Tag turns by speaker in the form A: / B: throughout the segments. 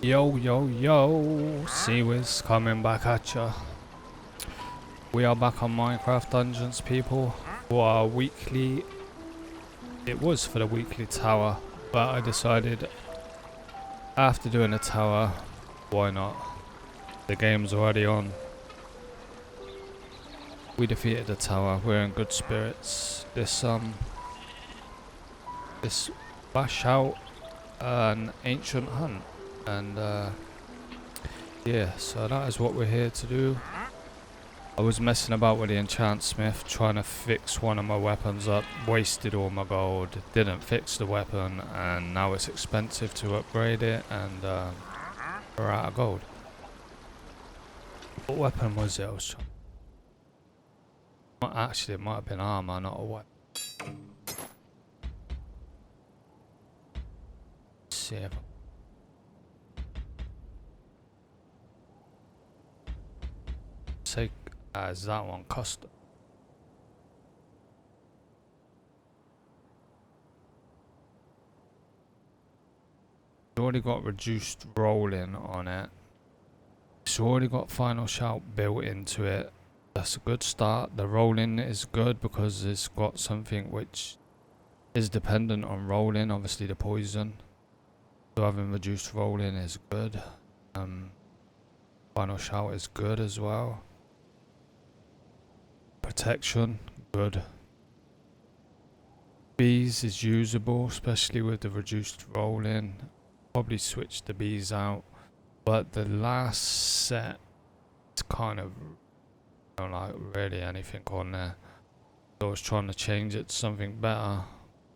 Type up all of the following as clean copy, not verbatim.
A: Yo, yo, yo, Seawiz coming back at ya. We are back on Minecraft Dungeons, people, for our weekly. It was for the weekly tower, but I decided after doing a tower, why not? The game's already on. We defeated the tower, we're in good spirits. This bash out an ancient hunt, and yeah, so that is what we're here to do. I was messing about with the enchant smith, trying to fix one of my weapons up, wasted all my gold, didn't fix the weapon, and now it's expensive to upgrade it, and we're out of gold. What weapon was it? Actually, it might have been armor, not a weapon. Let's see if say as that one custom. It's already got reduced rolling on it. It's already got final shout built into it. That's a good start. The rolling is good because it's got something which is dependent on rolling, obviously the poison. So having reduced rolling is good. Final shout is good as well. Protection, good. Bees is usable, especially with the reduced rolling. Probably switch the bees out. But the last set, it's kind of, I don't like really anything on there. So I was trying to change it to something better.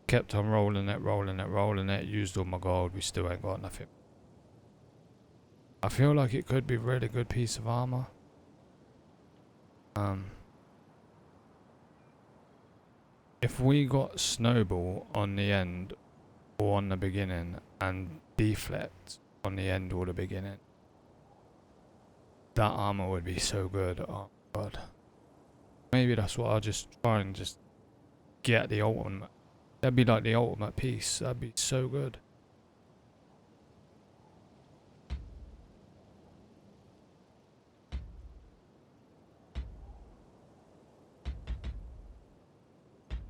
A: Kept on rolling it, used all my gold, we still ain't got nothing. I feel like it could be a really good piece of armor. If we got snowball on the end or on the beginning and deflect on the end or the beginning, that armor would be so good. Oh god. Maybe that's what I'll just try and just get the ultimate. That'd be like the ultimate piece. That'd be so good.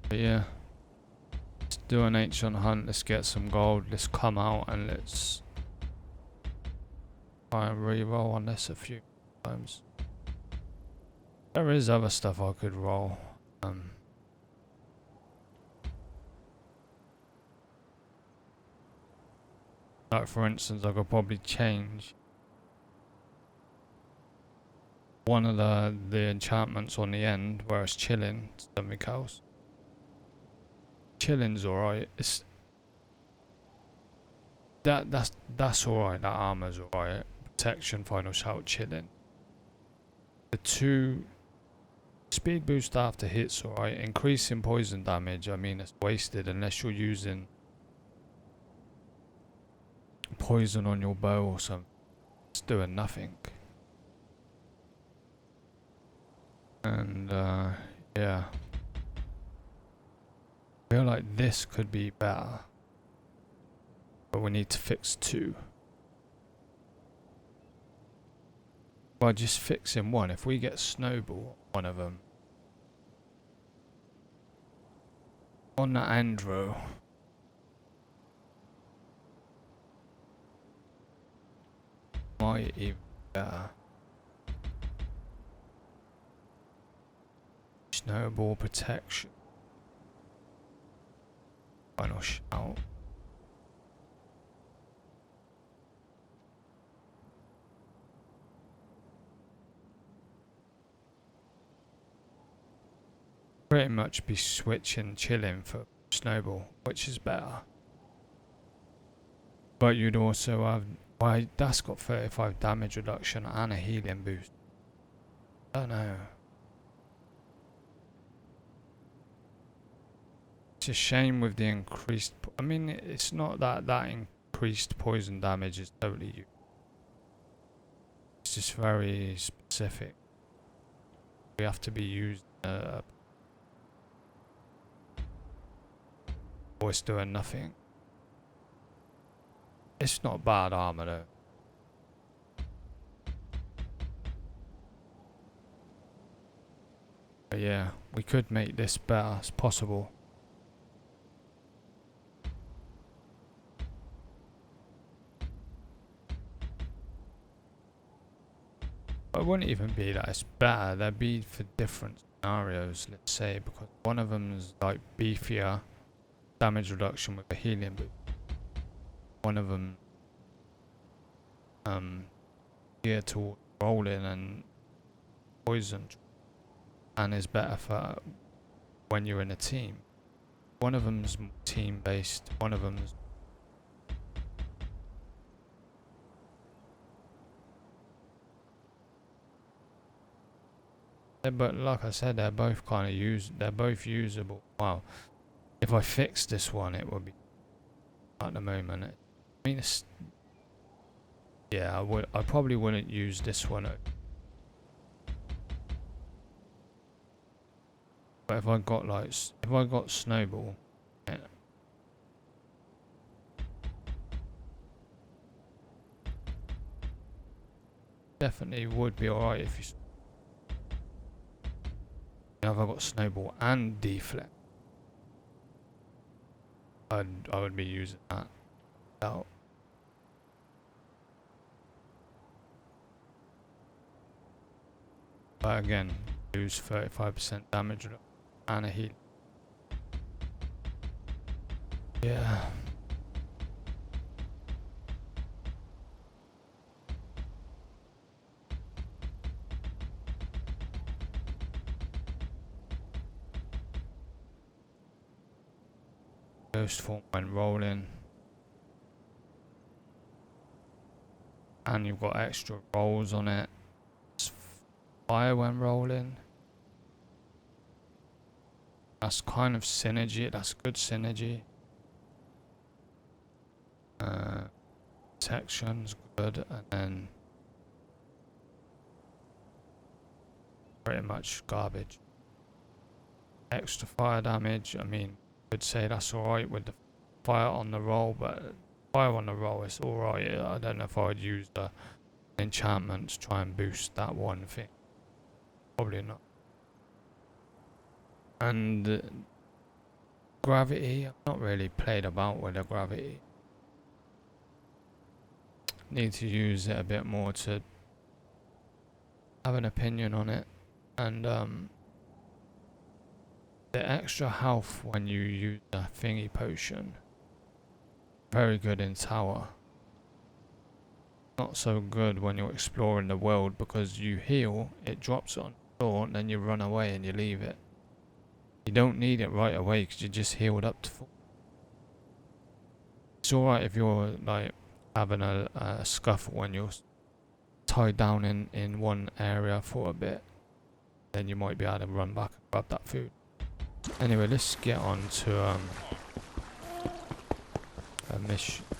A: But yeah. Let's do an ancient hunt. Let's get some gold. Let's come out and let's try and re-roll on this a few times. There is other stuff I could roll. Like for instance, I could probably change one of the enchantments on the end where it's chilling to something else. Chilling's alright. It's that's alright. That armor's alright. Protection, final shout, chilling. The two speed boost after hits alright. Increasing poison damage. I mean, it's wasted unless you're using poison on your bow or something. It's doing nothing. And yeah. I feel like this could be better. But we need to fix two. By just fixing one, if we get snowball, one of them. On the Andrew. Might even better. Snowball protection. Final shout. Pretty much be switching chilling for snowball, which is better. But you'd also have, why that's got 35 damage reduction and a healing boost. I don't know. It's a shame with the increased, I mean it's not that increased poison damage is totally used. It's just very specific. We have to be used or it's doing nothing. It's not bad armor though. But yeah, we could make this better as possible. But it wouldn't even be that it's better, they'd be for different scenarios, let's say, because one of them is like beefier damage reduction with a healing boost. One of them geared towards rolling and poison and is better for when you're in a team. One of them's team based, one of them's but like I said, they're both kind of they're both usable. Wow, if I fixed this one, it would be at the moment. I mean, yeah, I probably wouldn't use this one. But if I got like, if I got Snowball, yeah, definitely would be alright if you. If I got Snowball and Deflect, I would be using that out. But again, lose 35% damage and a heal. Yeah. Ghost form when rolling. And you've got extra rolls on it. It's fire when rolling. That's kind of synergy, that's good synergy. Protection's good, and then pretty much garbage. Extra fire damage, I mean, could say that's alright with the fire on the roll, but fire on the roll is alright. I don't know if I would use the enchantment to try and boost that one thing. Probably not. And gravity, I've not really played about with the gravity. Need to use it a bit more to have an opinion on it. And the extra health when you use the thingy potion, very good in tower. Not so good when you're exploring the world because you heal, it drops on the floor, and then you run away and you leave it. You don't need it right away because you just healed up to full. It's alright if you're like having a scuffle when you're tied down in one area for a bit. Then you might be able to run back and grab that food. Anyway, let's get on to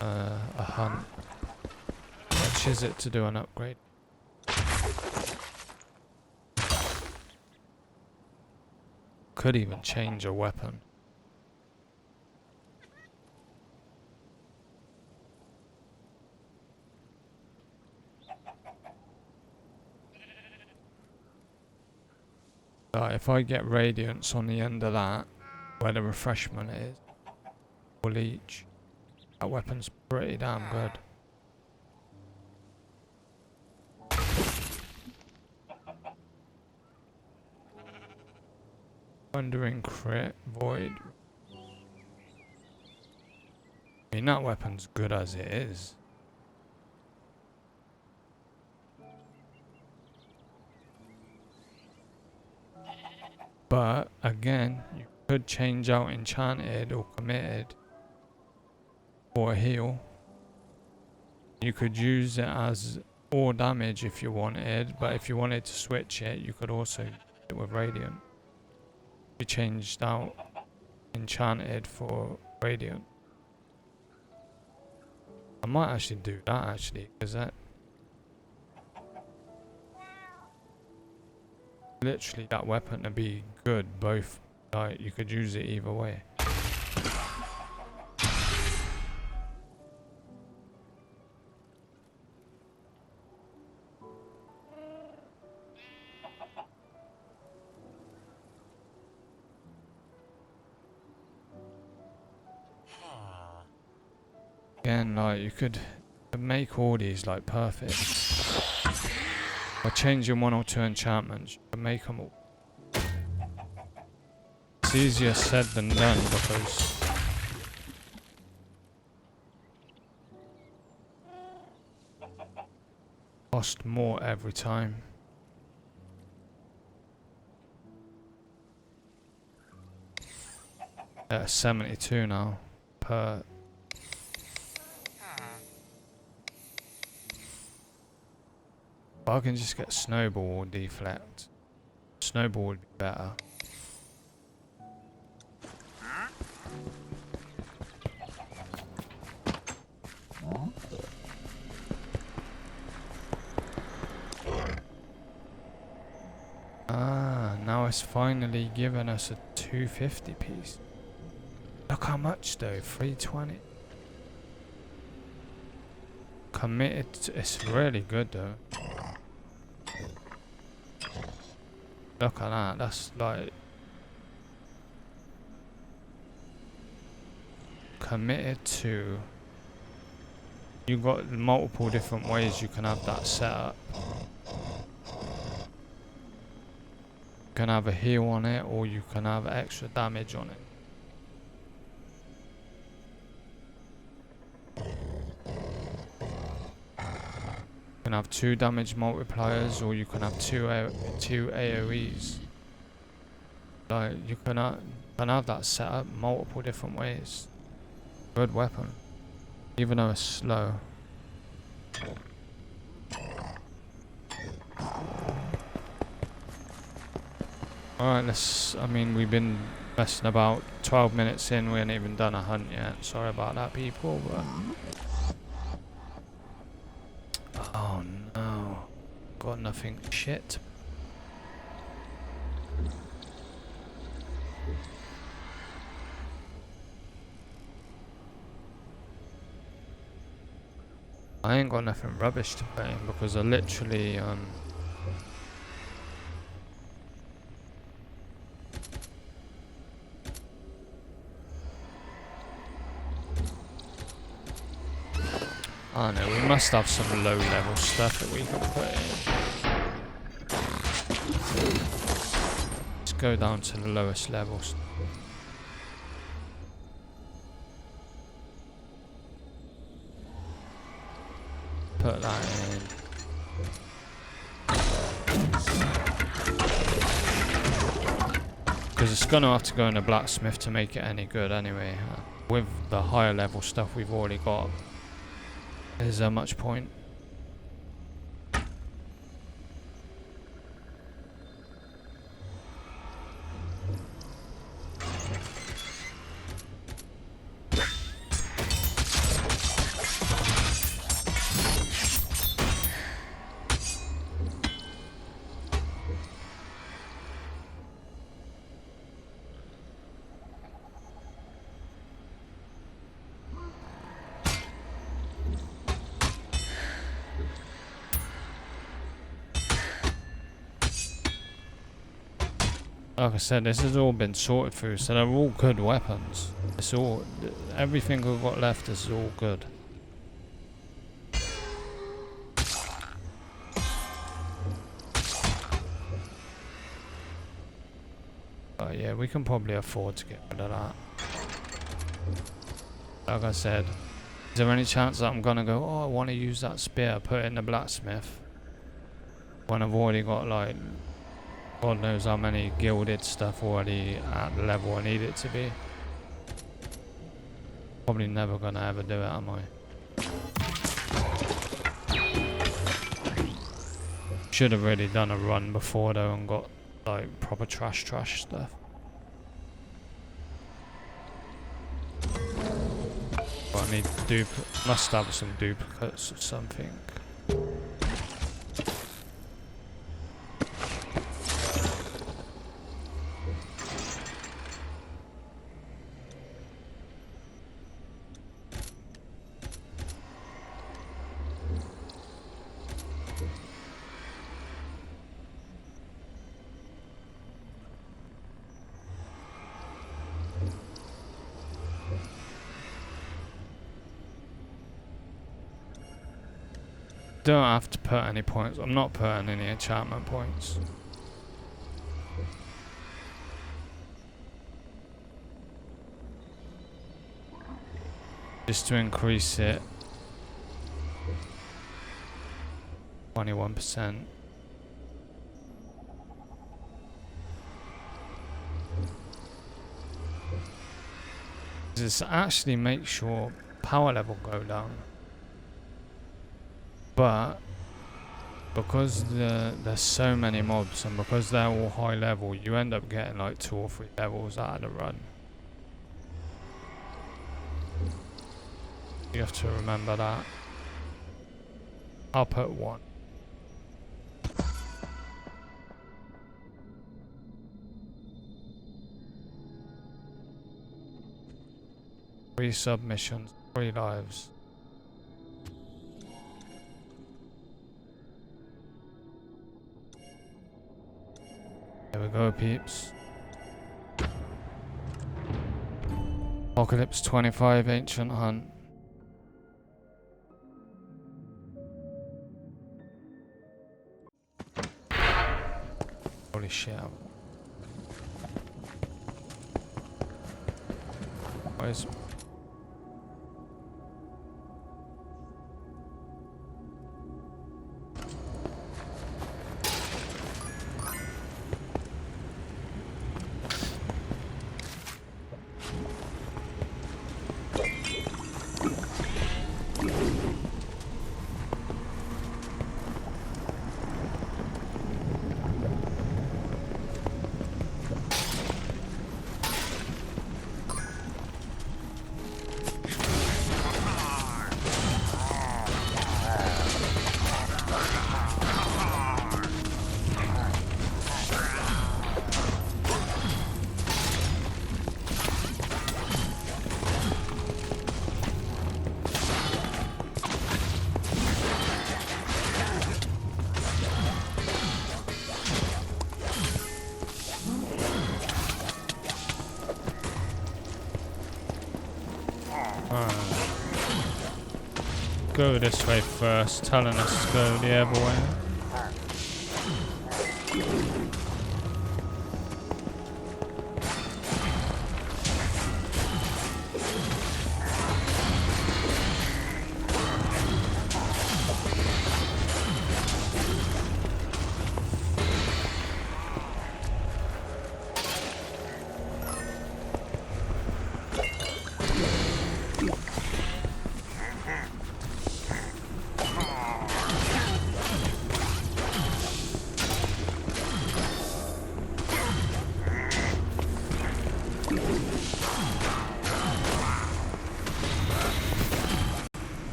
A: a hunt. Which is it to do an upgrade? Could even change a weapon. If I get radiance on the end of that, where the refreshment is, or leech, that weapon's pretty damn good. Wandering crit, void. I mean, that weapon's good as it is. But again, you could change out enchanted or committed for a heal. You could use it as all damage if you wanted, but if you wanted to switch it, you could also use it with radiant. You changed out enchanted for radiant. I might actually do that actually, because that literally that weapon to be good both, like you could use it either way. Again, like you could make all these like perfect. By changing one or two enchantments, you can make them all. It's easier said than done because cost more every time. At 72 now per. But I can just get snowball or deflect. Snowball would be better. Ah, now it's finally given us a 250 piece. Look how much though, 320. Committed to, it's really good though. Look at that, that's like committed to. You've got multiple different ways you can have that set up. You can have a heal on it or you can have extra damage on it. You can have 2 damage multipliers or you can have two AoEs. Like you can have that set up multiple different ways. Good weapon. Even though it's slow. Alright, I mean we've been messing about 12 minutes in, we ain't even done a hunt yet. Sorry about that people, but oh no. Got nothing shit. I ain't got nothing rubbish to put in because I literally I don't know, we must have some low level stuff that we can put in. Let's go down to the lowest levels. Put that in. Because it's going to have to go in a blacksmith to make it any good anyway. With the higher level stuff we've already got. Is there much point? Like I said, this has all been sorted through, so they're all good weapons. It's all, everything we've got left is all good. But yeah, we can probably afford to get rid of that. Like I said, is there any chance that I'm gonna go, oh I want to use that spear, put it in the blacksmith, when I've already got like God knows how many gilded stuff already at the level I need it to be. Probably never gonna ever do it, am I? Should have really done a run before though and got like proper trash stuff. But I need must have some duplicates of something. don't have to put any points. I'm not putting any enchantment points. Just to increase it 21%. This actually makes your power level go down. But because there's so many mobs and because they're all high level, you end up getting like 2 or 3 levels out of the run. You have to remember that. I'll put 1. Three submissions, 3 lives. There we go, peeps. Apocalypse 25, Ancient Hunt. Holy shit. Where's... Go this way first, telling us to go the other way.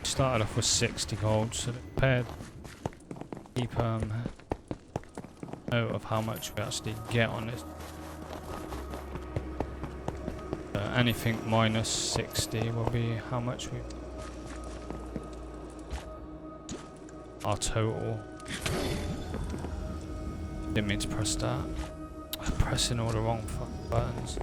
A: Started off with 60 gold, so prepared. Keep note of how much we actually get on this. Anything minus 60 will be how much we. Our total. Didn't mean to press that. I'm pressing all the wrong fucking buttons.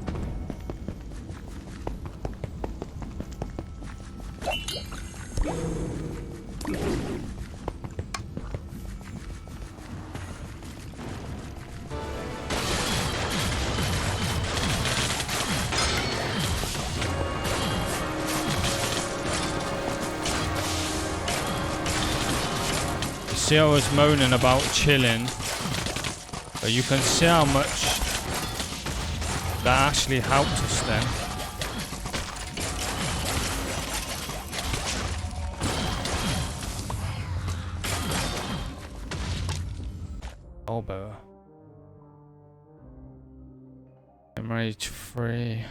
A: See, I was moaning about chilling, but you can see how much that actually helped us then. elbow. Enrage 3.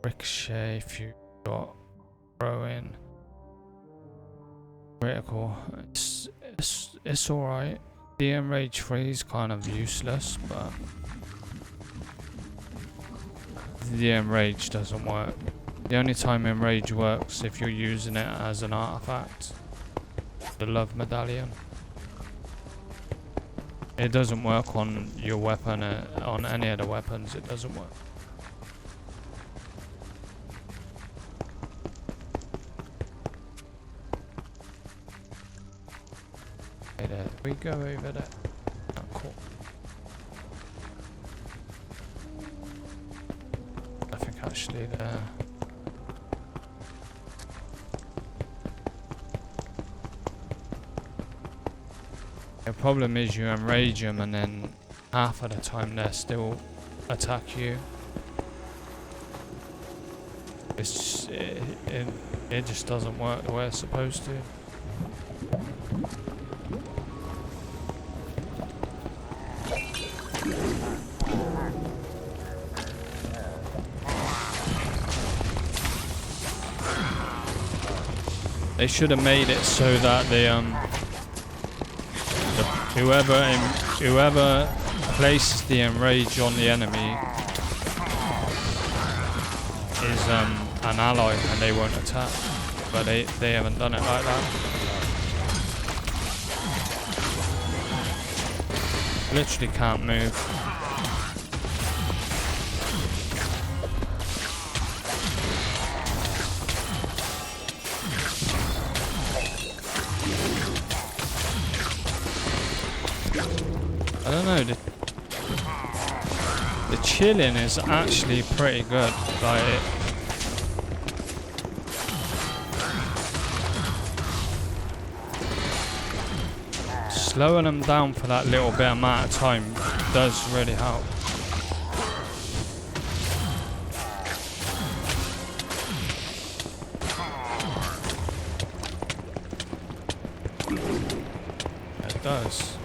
A: Ricochet if you got throw in. Critical. It's alright. The Enrage 3 is kind of useless, but the Enrage doesn't work. The only time Enrage works if you're using it as an artifact. The Love Medallion. It doesn't work on your weapon, on any of the weapons, it doesn't work. Okay, there we go over there. Oh, cool. I think actually there. The problem is you enrage them and then half of the time they still attack you. It just doesn't work the way it's supposed to. They should have made it so that whoever places the enrage on the enemy is an ally and they won't attack. But they haven't done it like that. Literally can't move. I don't know, the chilling is actually pretty good. Like slowing them down for that little bit amount of time does really help. It does.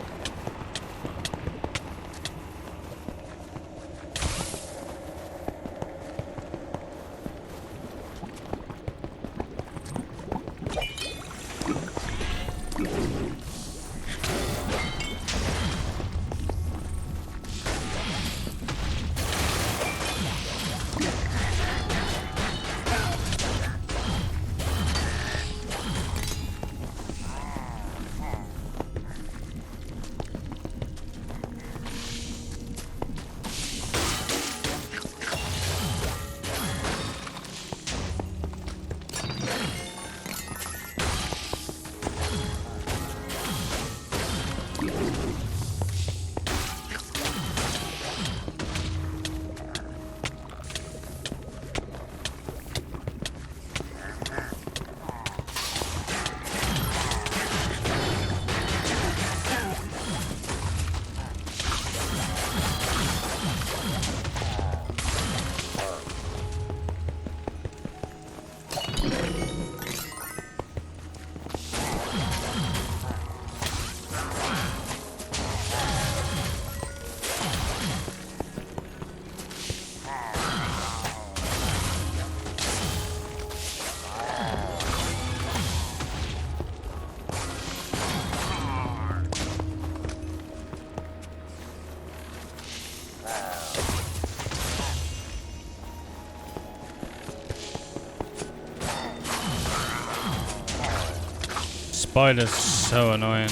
A: Spider's so annoying.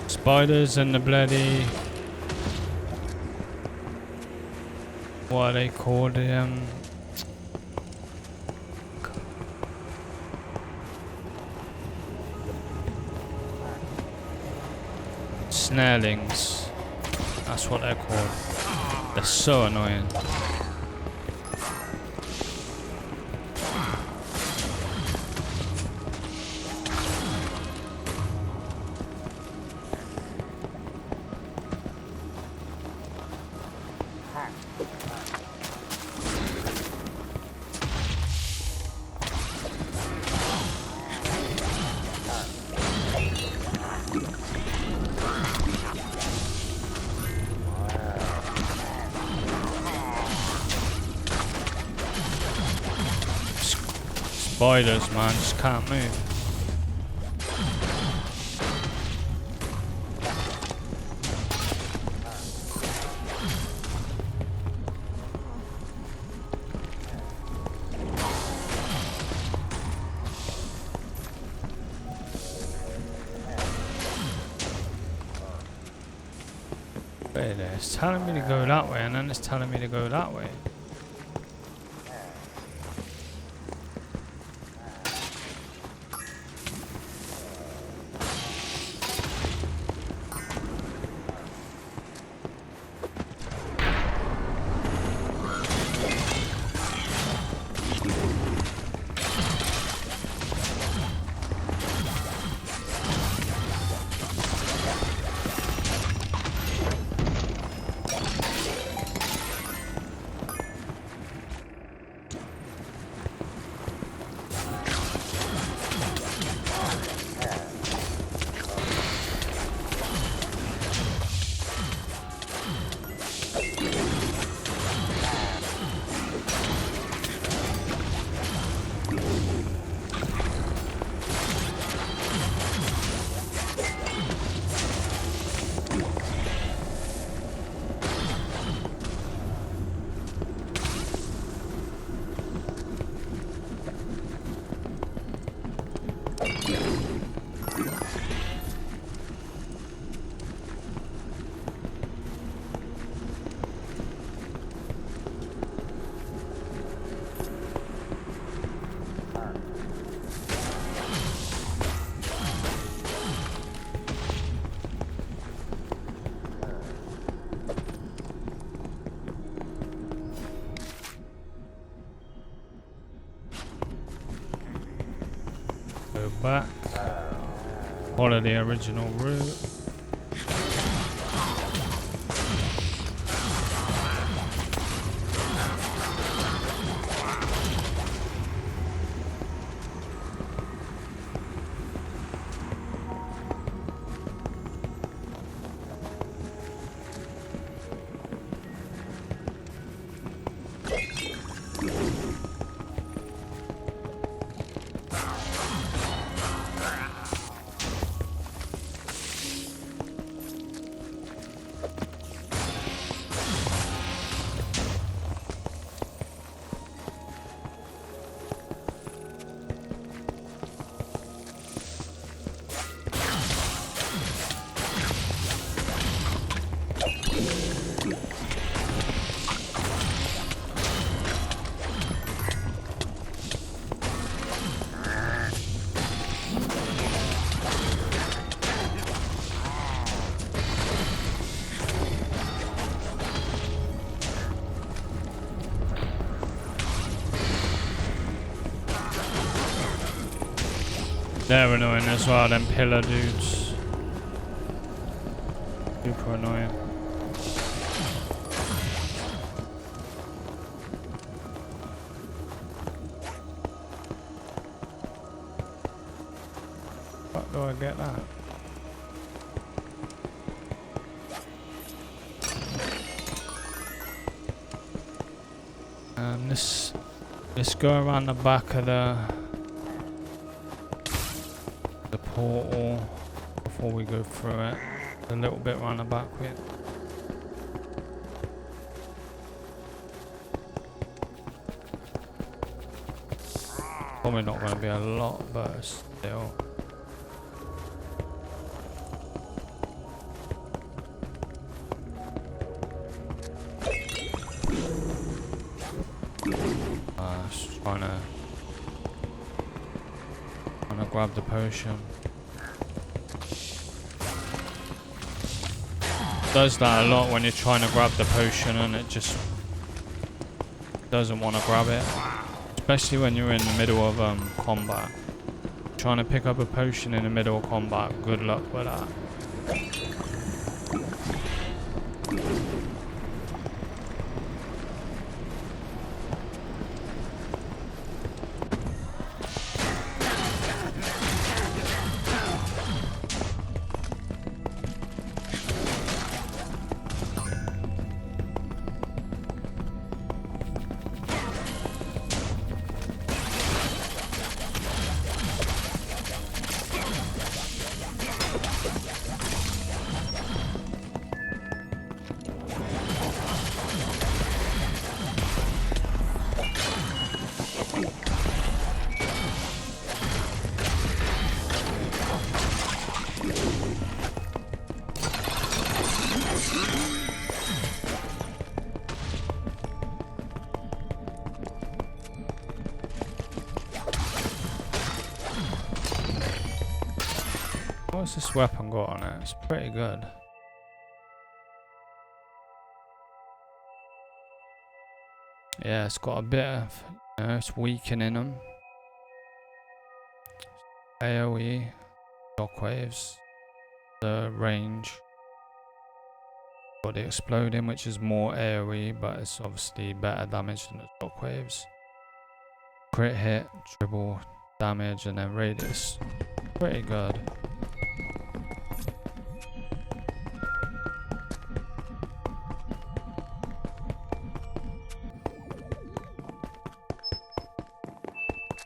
A: Spiders and the bloody... what are they called? Snarlings. That's what they're called. They're so annoying. spiders, man, just can't move. Wait there, it's telling me to go that way and then it's telling me to go that way. Go back, follow the original route. They're annoying as well, them pillar dudes. Super annoying. Fuck do I get that? Let's go around the back of the portal before we go through it. A little bit around the back with. Probably not going to be a lot, but still. Just trying to grab the potion. Does that a lot when you're trying to grab the potion and it just doesn't want to grab it, especially when you're in the middle of combat. Trying to pick up a potion in the middle of combat, good luck with that. What's this weapon got on it? It's pretty good. Yeah, it's got a bit of, it's weakening them. AoE, shockwaves, the range. Got the exploding, which is more AoE, but it's obviously better damage than the shockwaves. Crit hit, triple damage, and then radius. Pretty good.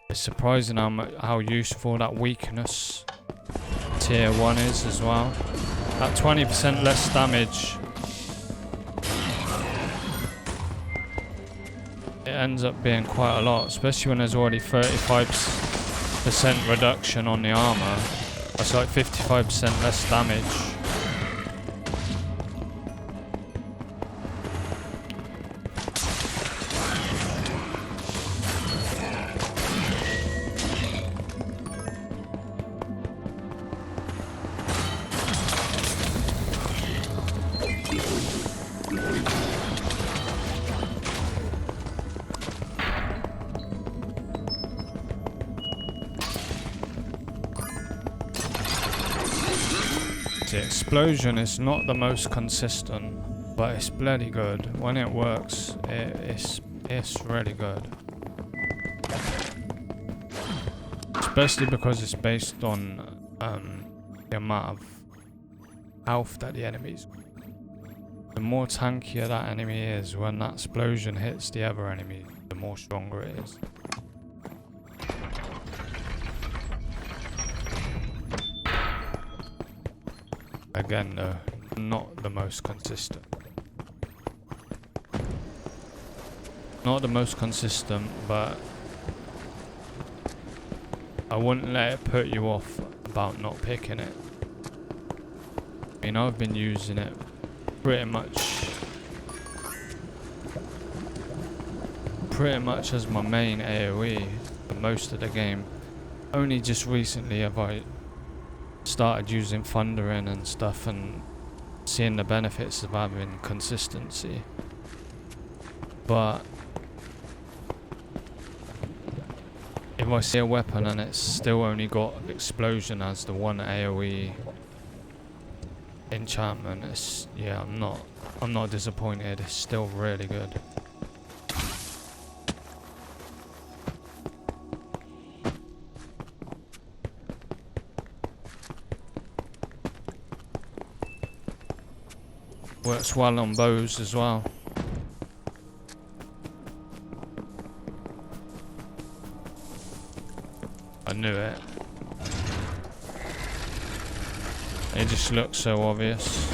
A: It's surprising how useful that weakness tier 1 is as well. That 20% less damage, it ends up being quite a lot, especially when there's already 35% reduction on the armor. That's like 55% less damage. The explosion is not the most consistent, but it's bloody good. When it works, it's really good. Especially because it's based on the amount of health that the enemy's. The more tankier that enemy is, when that explosion hits the other enemy, the more stronger it is. Again though, not the most consistent. Not the most consistent, but I wouldn't let it put you off about not picking it. I mean, I've been using it pretty much as my main AoE for most of the game. Only just recently have I started using thundering and stuff and seeing the benefits of having consistency. But if I see a weapon and it's still only got explosion as the one AoE enchantment, it's, yeah, I'm not disappointed. It's still really good. Works well on bows as well. I knew it. It just looks so obvious.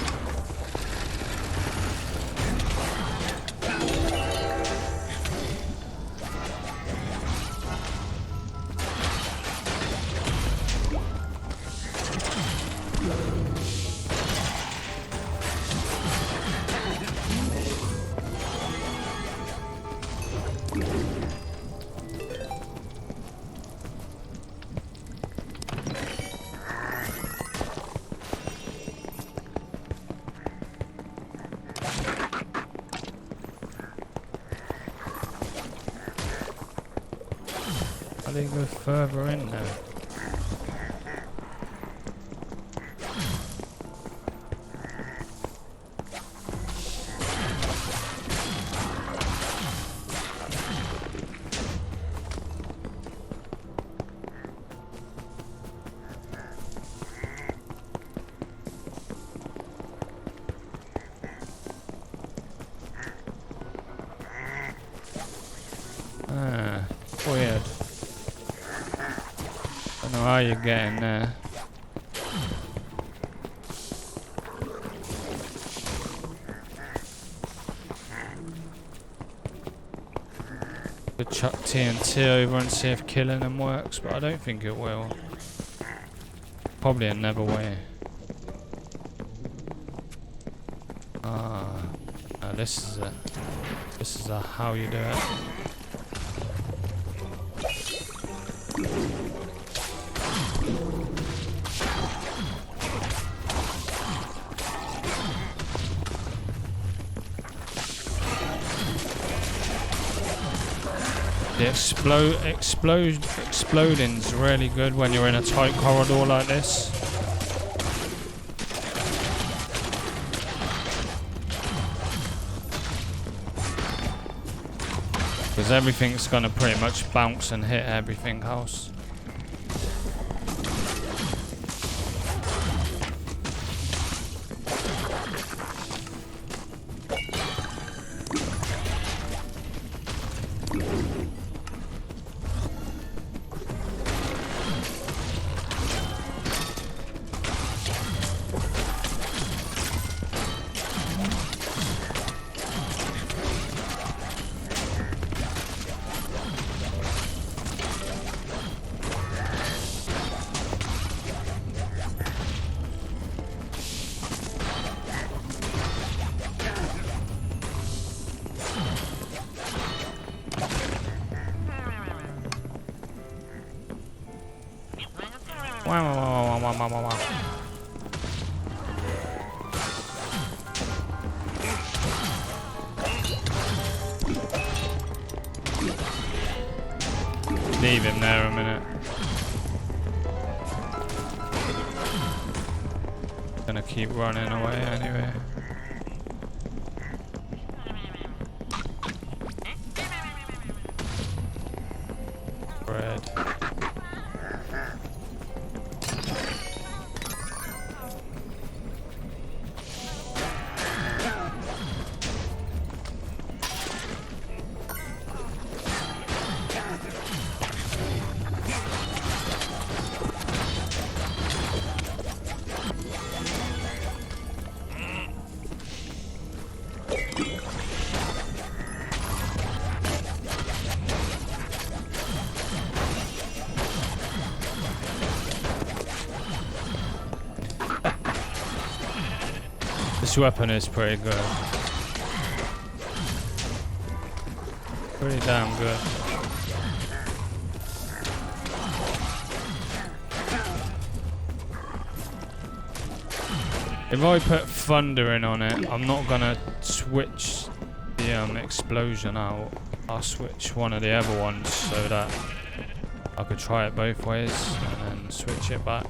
A: They go further in now. Ah, weird. I don't know how you're getting there. Could chuck TNT over and see if killing them works, but I don't think it will. Probably another way. Ah, no, this is it. This is how you do it. The exploding's really good when you're in a tight corridor like this. Because everything's gonna pretty much bounce and hit everything else. Wow. Leave him there a minute. Gonna keep running away anyway. Bread. This weapon is pretty good. Pretty damn good. If I put thundering on it, I'm not gonna switch the explosion out. I'll switch one of the other ones so that I could try it both ways and then switch it back.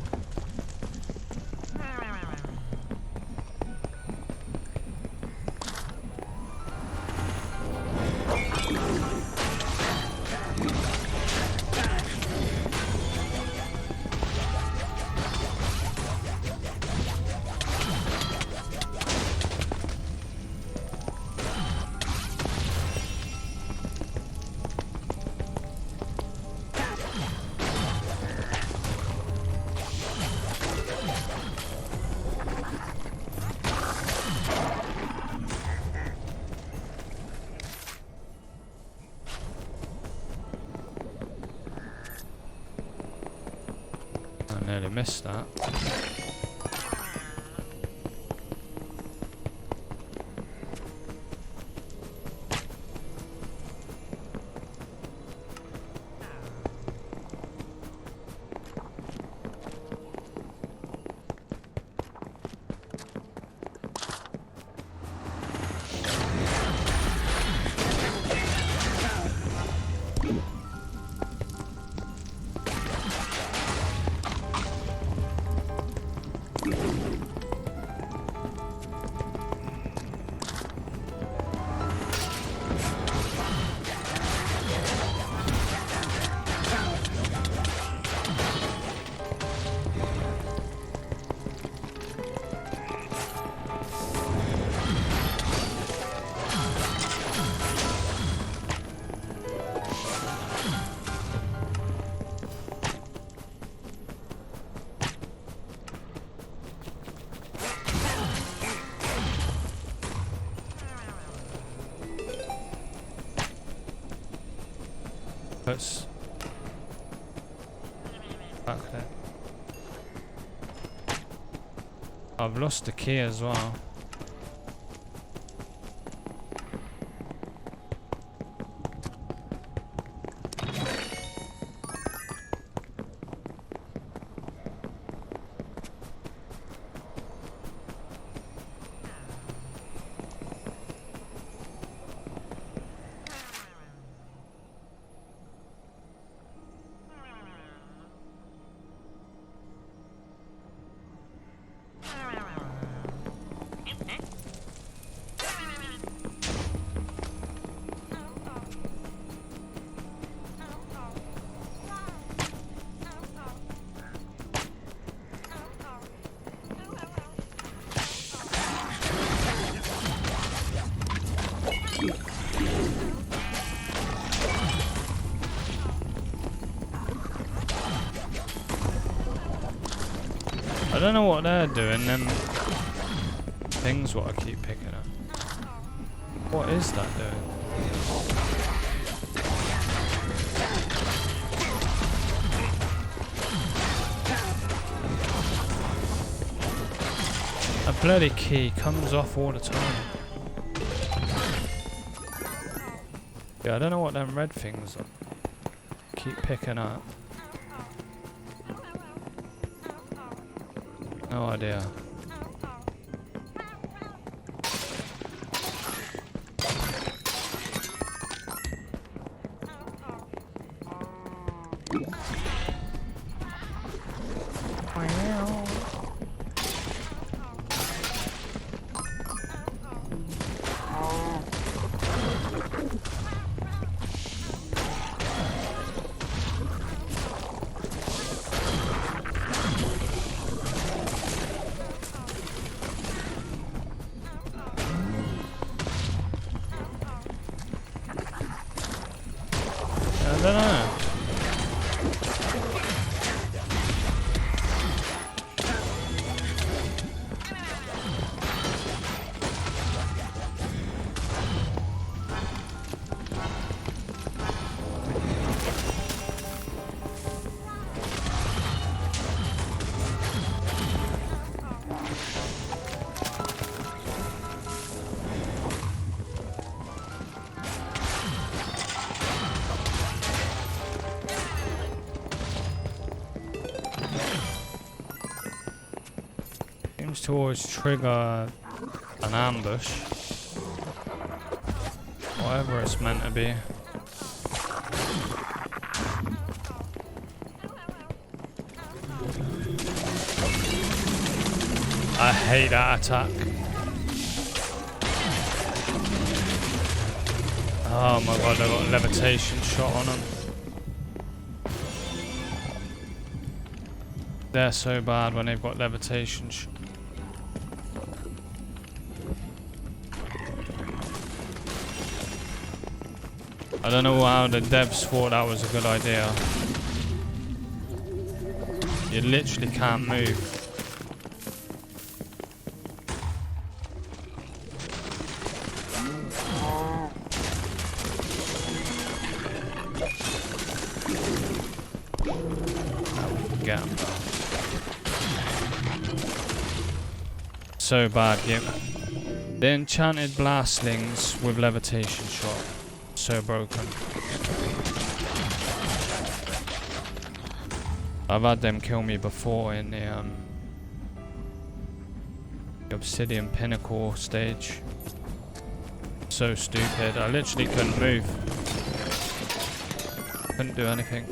A: I nearly missed that. Puts back there. I've lost the key as well. I don't know what they're doing, them things what I keep picking up. What is that doing? A bloody key comes off all the time. Yeah, I don't know what them red things are. Keep picking up. No idea. I don't know. Seems to always trigger an ambush. Whatever it's meant to be. I hate that attack. Oh my god, I got a levitation shot on them. They're so bad when they've got levitation I don't know how the devs thought that was a good idea. You literally can't move. Get 'em. So bad, yeah. The enchanted blastlings with levitation shot. So broken. I've had them kill me before in the Obsidian Pinnacle stage. So stupid. I literally couldn't move. Couldn't do anything.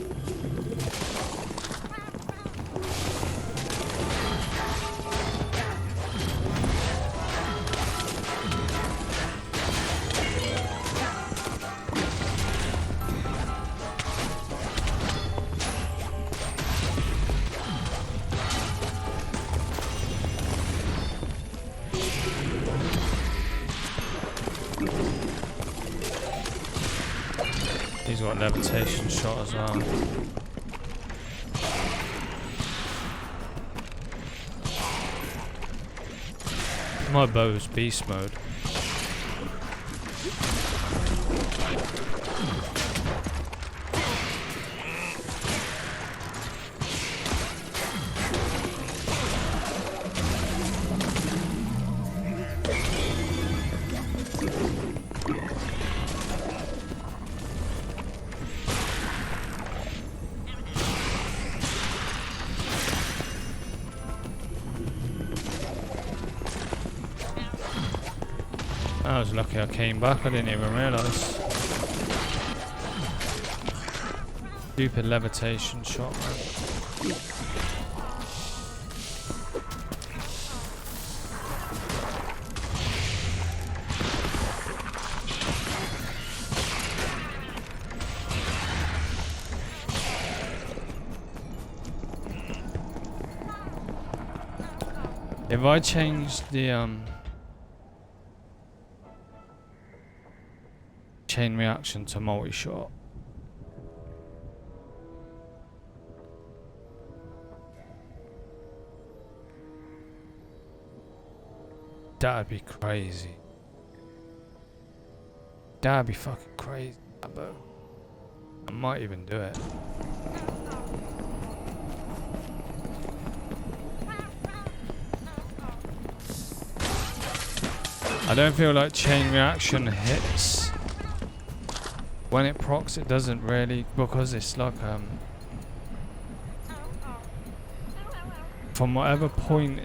A: He's got levitation shot as well. My bow's beast mode. I was lucky I came back, I didn't even realise. Stupid levitation shot, man. If I changed the chain reaction to multi-shot, That'd be crazy. That'd be fucking crazy, that bow. I might even do it. I don't feel like chain reaction hits. When it procs, it doesn't really, because it's like from whatever point,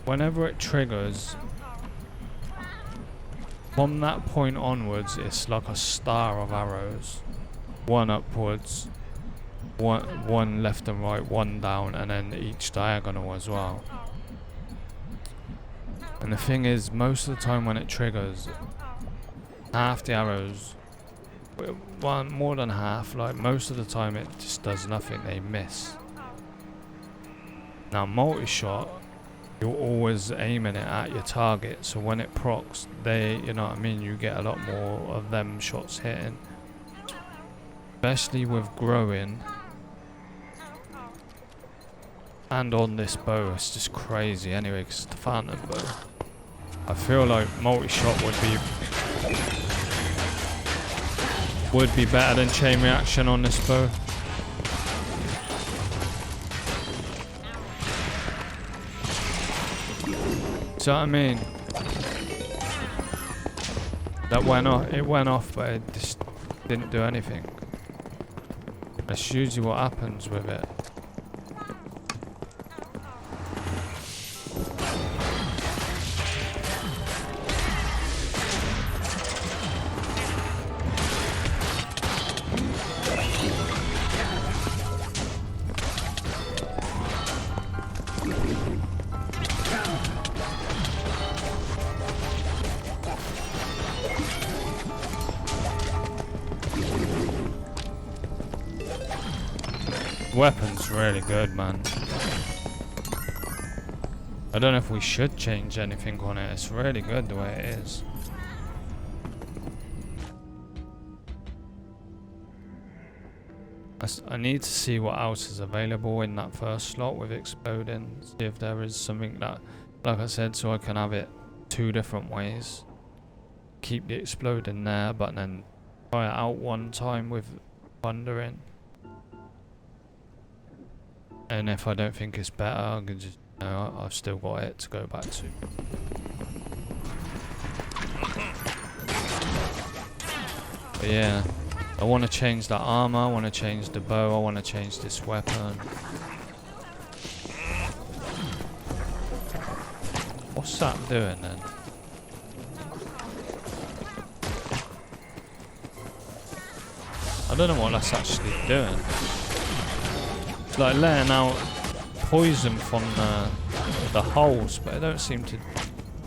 A: whenever it triggers, from that point onwards, it's like a star of arrows. One upwards, one left and right, one down, and then each diagonal as well. And the thing is, most of the time when it triggers, half the arrows, more than half, like most of the time it just does nothing, they miss. Now multi-shot, you're always aiming it at your target, so when it procs, you know what I mean, you get a lot more of them shots hitting. Especially with growing. And on this bow, it's just crazy anyway, because it's the phantom bow. I feel like multi-shot would be better than chain reaction on this bow. So I mean, that went off. It went off, but it just didn't do anything. That's usually what happens with it. Weapon's really good, man. I don't know if we should change anything on it. It's really good the way it is. I need to see what else is available in that first slot with exploding. See if there is something that, like I said, so I can have it two different ways. Keep the exploding there, but then try it out one time with thundering. And if I don't think it's better, I can just, you know, I've still got it to go back to. But yeah, I want to change that armor, I want to change the bow, I want to change this weapon. What's that doing then? I don't know what that's actually doing. It's like letting out poison from the holes, but it don't seem to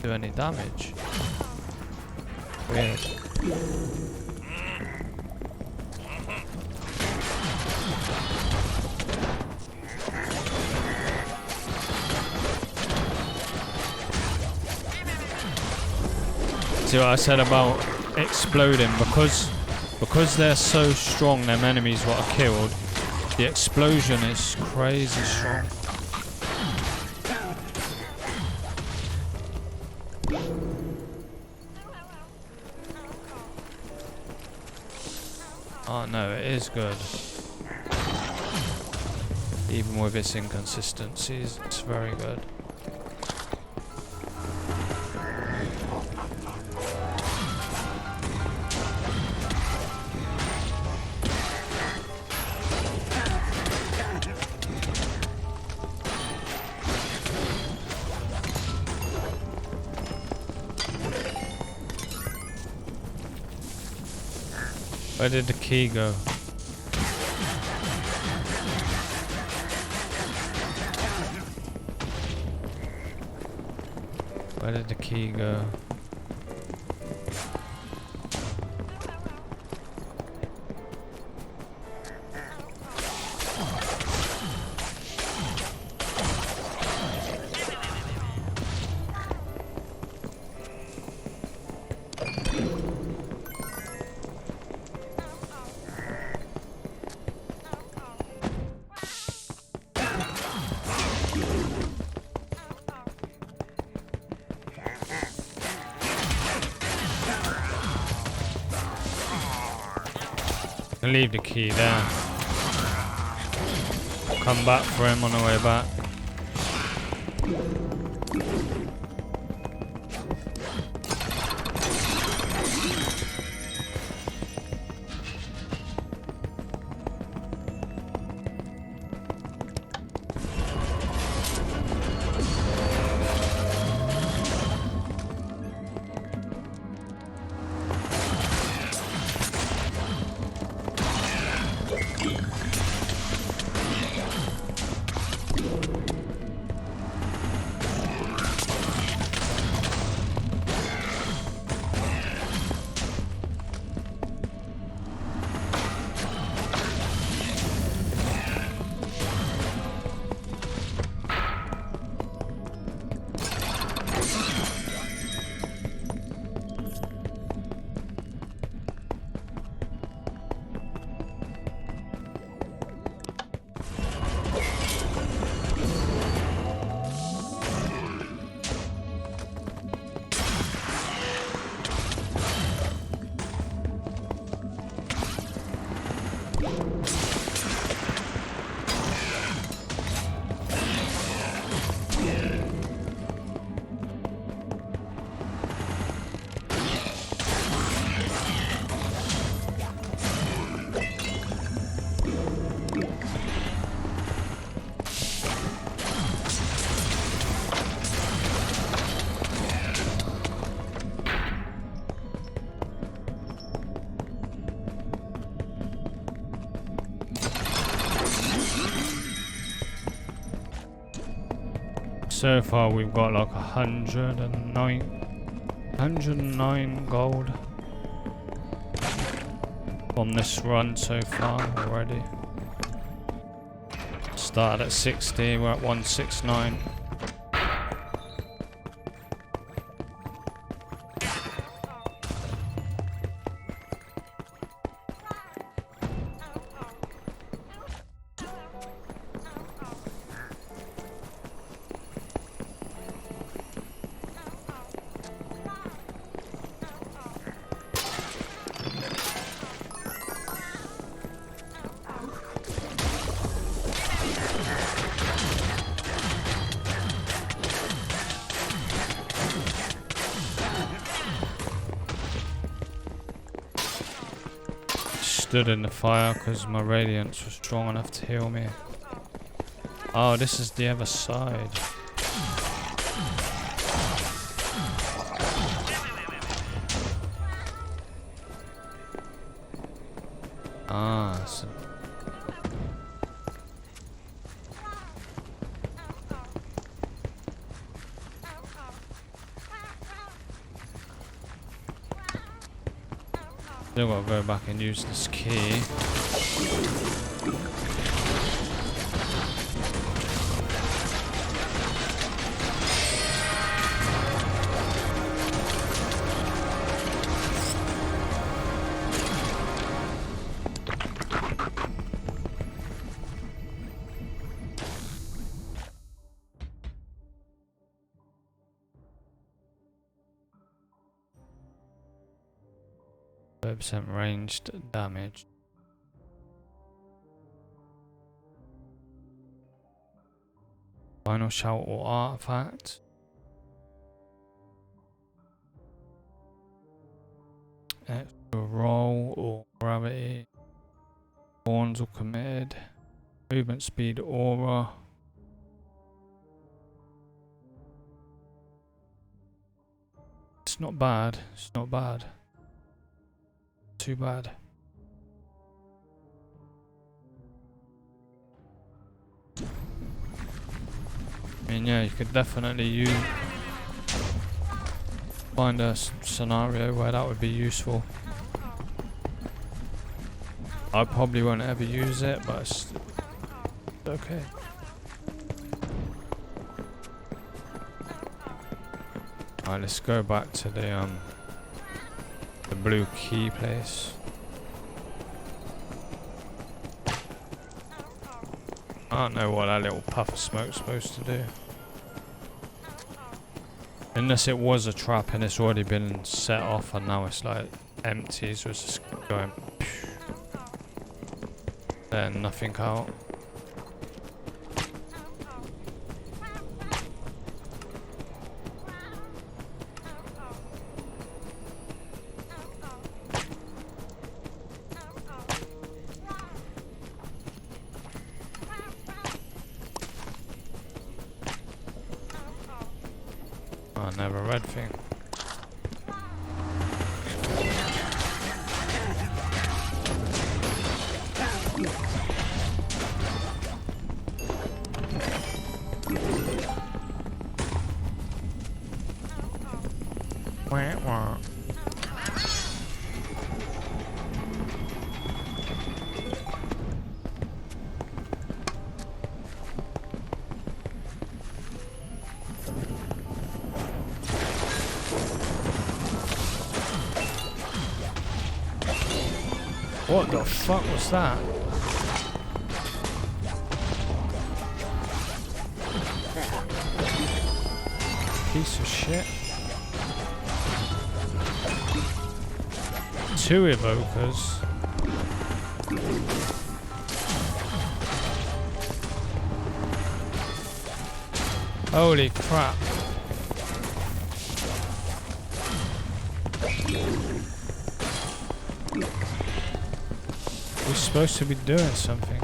A: do any damage. Weird. See what I said about exploding, because they're so strong, them enemies what are killed, the explosion is crazy strong. Oh no, it is good. Even with its inconsistencies, it's very good. Where did the key go? Where did the key go? leave the key there. Come back for him on the way back. So far we've got like 109 gold from this run so far already. Started at 60, we're at 169. Stood in the fire because my radiance was strong enough to heal me. Oh, this is the other side. Ah, so still gotta go back and use this key. Percent ranged damage. Final shout or artifact. Extra roll or gravity. Thorns or committed. Movement speed aura. It's not bad. It's not bad. Too bad. I mean, yeah, you could definitely find a scenario where that would be useful. I probably won't ever use it, but it's okay. Alright, let's go back to the blue key place. I don't know what that little puff of smoke's supposed to do. Unless it was a trap and it's already been set off and now it's like empty, so it's just going. Then nothing out. Oh, never red thing. Wah, wah. What the fuck was that? Piece of shit. 2 evokers. Holy crap. We're supposed to be doing something.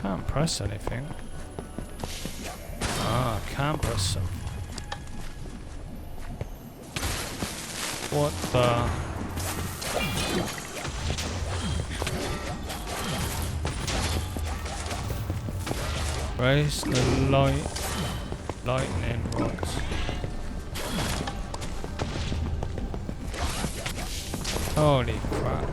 A: Can't press anything. Ah, can't press something. What the? Raise the lightning rods. Holy crap.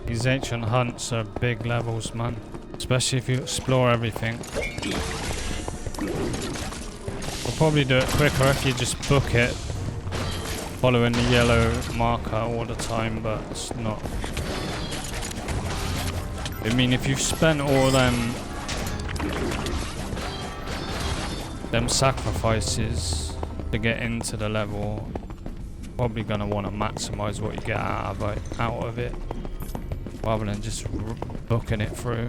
A: These ancient hunts are big levels, man. especially if you explore everything. You'll probably do it quicker if you just book it, following the yellow marker all the time, but it's not. I mean, if you've spent all them sacrifices to get into the level, you're probably gonna want to maximize what you get out of it, rather than just booking it through.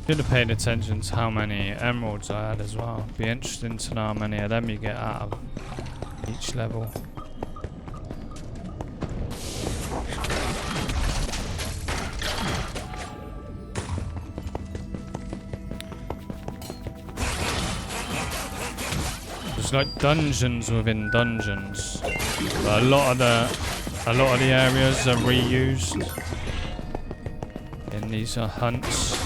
A: Should have paid attention to how many emeralds I had as well. Be interesting to know how many of them you get out of each level. There's like dungeons within dungeons, but a lot of the areas are reused in these hunts.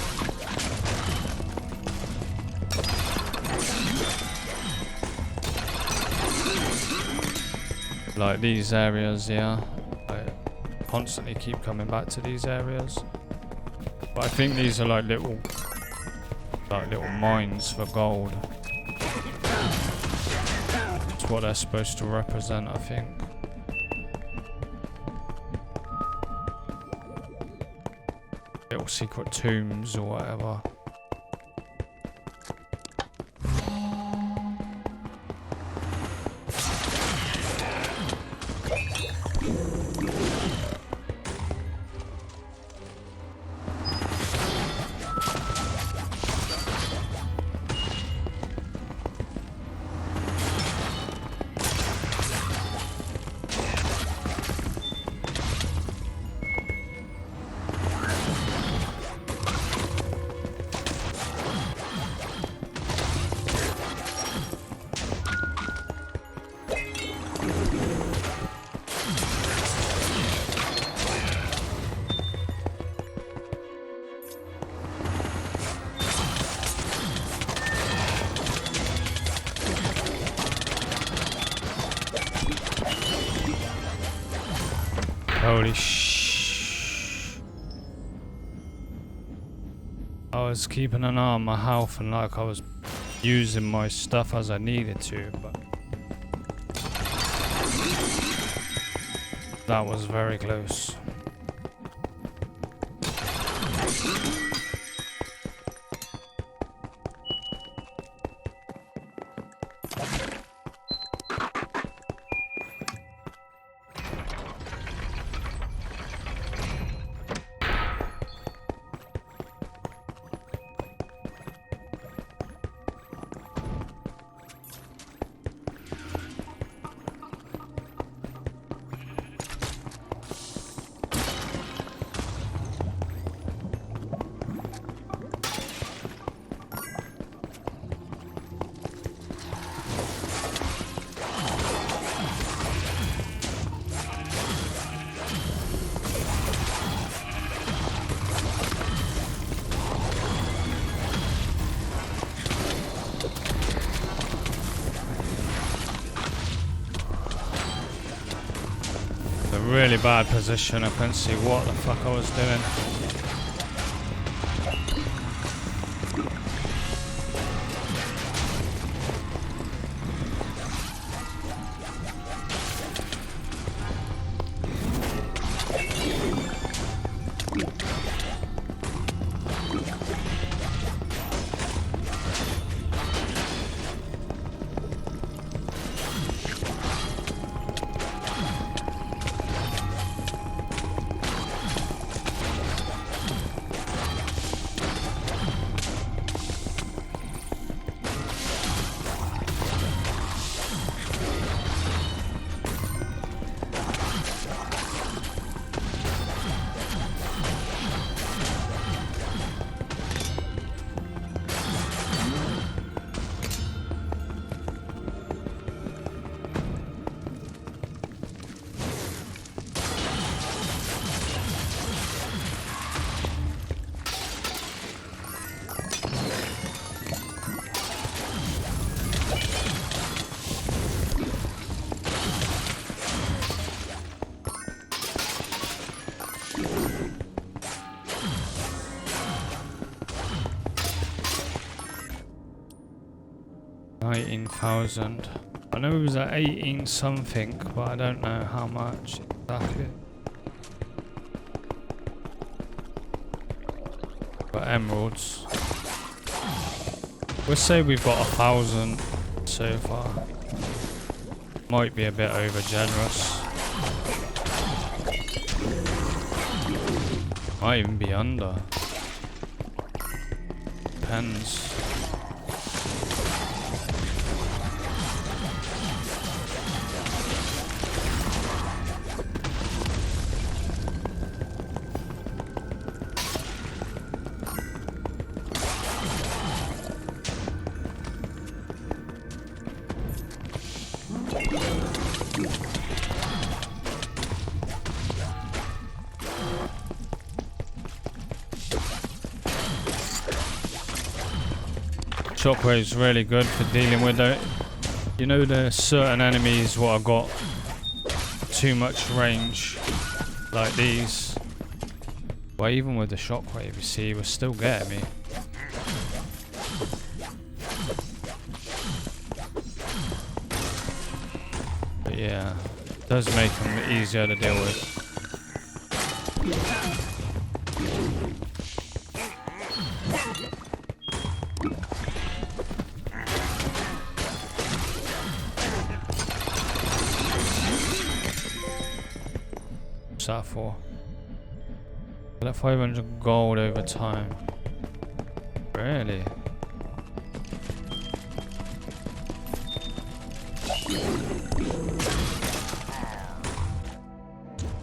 A: Like these areas, yeah. I constantly keep coming back to these areas. But I think these are like little mines for gold. That's what they're supposed to represent, I think. Little secret tombs or whatever. Holy shh. I was keeping an eye on my health and like I was using my stuff as I needed to, but that was very close. Really bad position. I couldn't see what the fuck I was doing. 19,000. I know it was at 18 something, but I don't know how much exactly. But emeralds. We'll say we've got 1,000 so far. Might be a bit over generous. Might even be under. Depends. Shockwave's really good for dealing with it. You know, there's certain enemies what have got too much range, like these. But even with the shockwave, you see, it was still getting me. But yeah, it does make them easier to deal with. That for? That 500 gold over time. Really?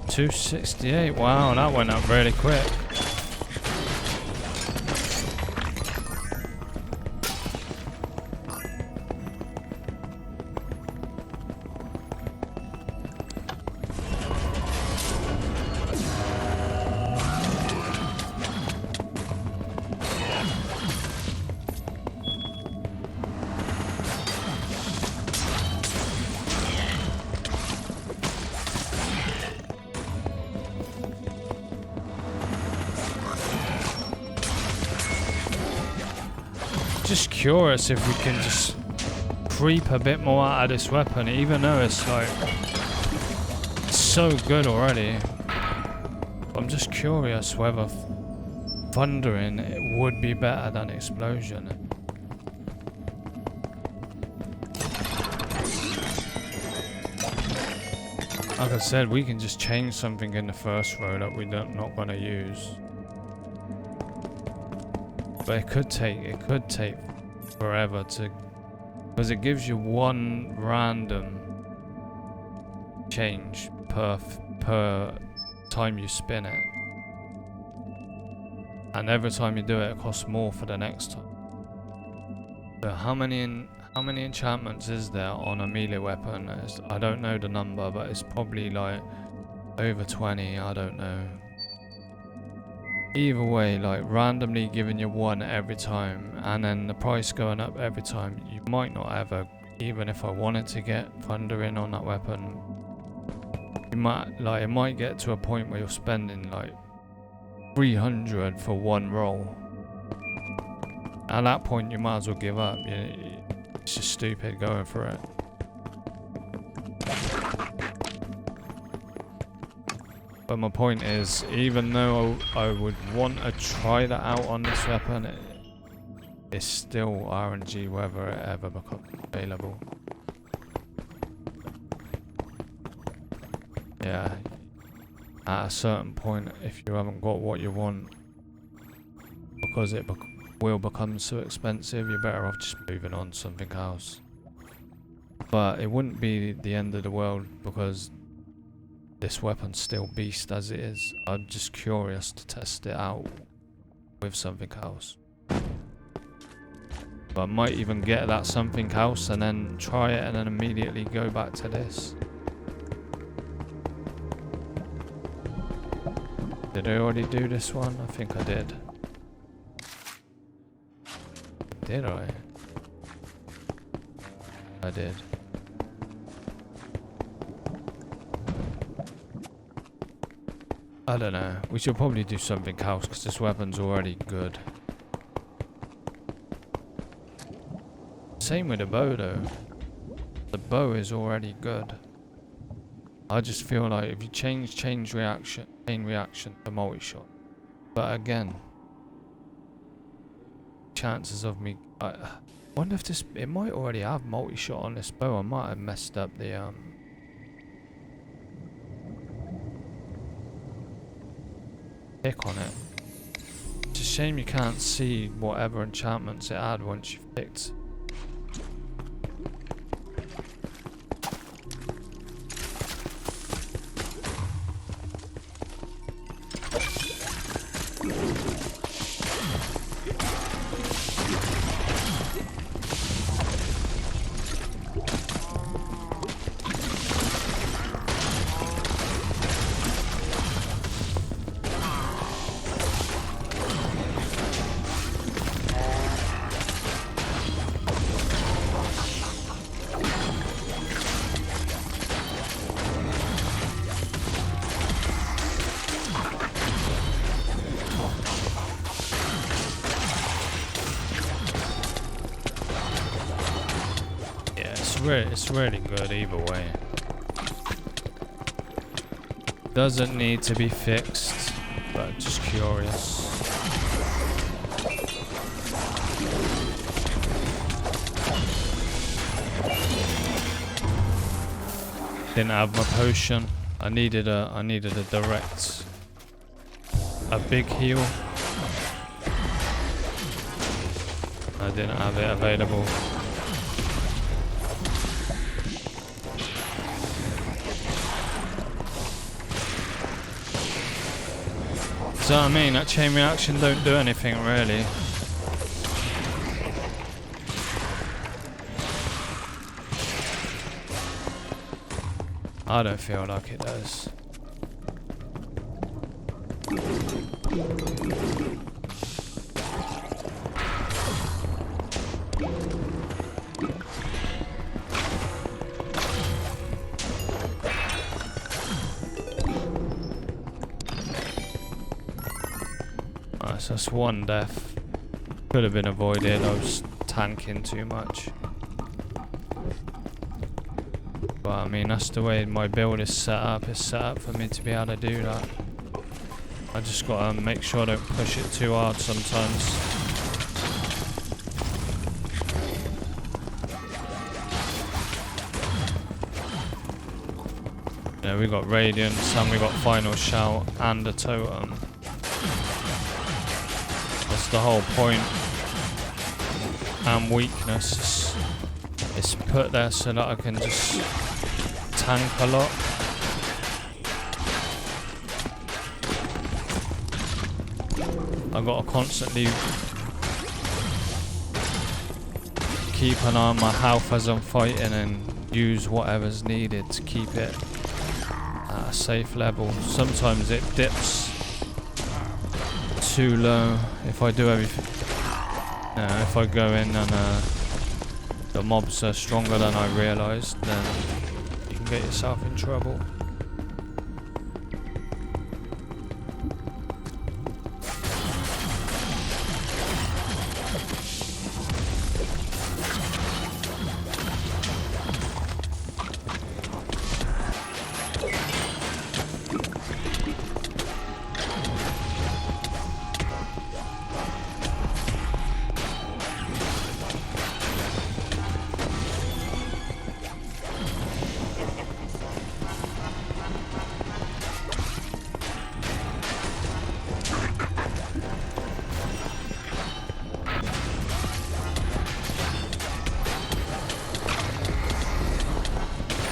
A: $268. Wow, that went up really quick. Just curious if we can just creep a bit more out of this weapon, even though it's like so good already. I'm just curious whether thundering it would be better than explosion. Like I said, we can just change something in the first row that we're not gonna use. But it could take forever to, because it gives you one random change per time you spin it, and every time you do it, it costs more for the next time. So how many enchantments is there on a melee weapon? I don't know the number, but it's probably like over 20. I don't know. Either way, like randomly giving you one every time, and then the price going up every time, you might not ever, even if I wanted to get thundering on that weapon, you might, like, it might get to a point where you're spending like 300 for one roll. At that point, you might as well give up. It's just stupid going for it. But my point is, even though I would want to try that out on this weapon, it's still RNG whether it ever becomes available. Yeah, at a certain point, if you haven't got what you want, because it will become so expensive, you're better off just moving on to something else. But it wouldn't be the end of the world, because this weapon's still beast as it is. I'm just curious to test it out with something else. But I might even get that something else and then try it and then immediately go back to this. Did I already do this one? I think I did. Did I? I did. I don't know. We should probably do something else because this weapon's already good. Same with the bow though. The bow is already good. I just feel like if you chain reaction to multi-shot. But again, chances of me, I wonder if this, it might already have multi-shot on this bow. I might have messed up the pick on it. It's a shame you can't see whatever enchantments it had once you've picked. It's really good either way. Doesn't need to be fixed, but just curious. Didn't have my potion. I needed a direct, a big heal. I didn't have it available. So I mean, that chain reaction don't do anything really. I don't feel like it does. So that's one death. Could have been avoided. I was tanking too much. But I mean, that's the way my build is set up. It's set up for me to be able to do that. I just gotta make sure I don't push it too hard sometimes. Yeah, we got Radiance and we got Final Shout and a Totem. That's the whole point. And weakness. It's put there so that I can just tank a lot. I've got to constantly keep an eye on my health as I'm fighting and use whatever's needed to keep it at a safe level. Sometimes it dips too low if I do everything. If I go in and the mobs are stronger than I realised, then you can get yourself in trouble.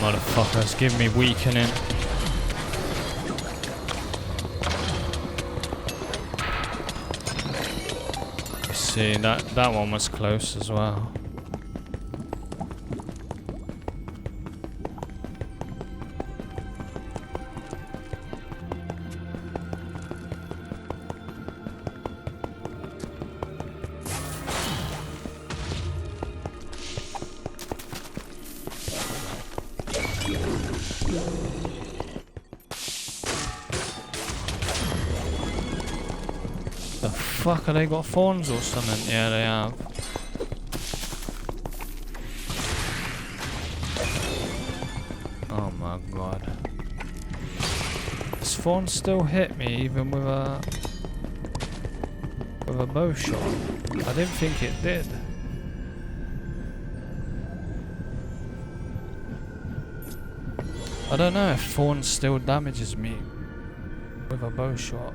A: Motherfuckers, give me weakening. See, that one was close as well. The fuck, have they got thorns or something? Yeah, they have. my god. Does Fawn still hit me even with a bow shot? I didn't think it did. I don't know if Fawn still damages me with a bow shot.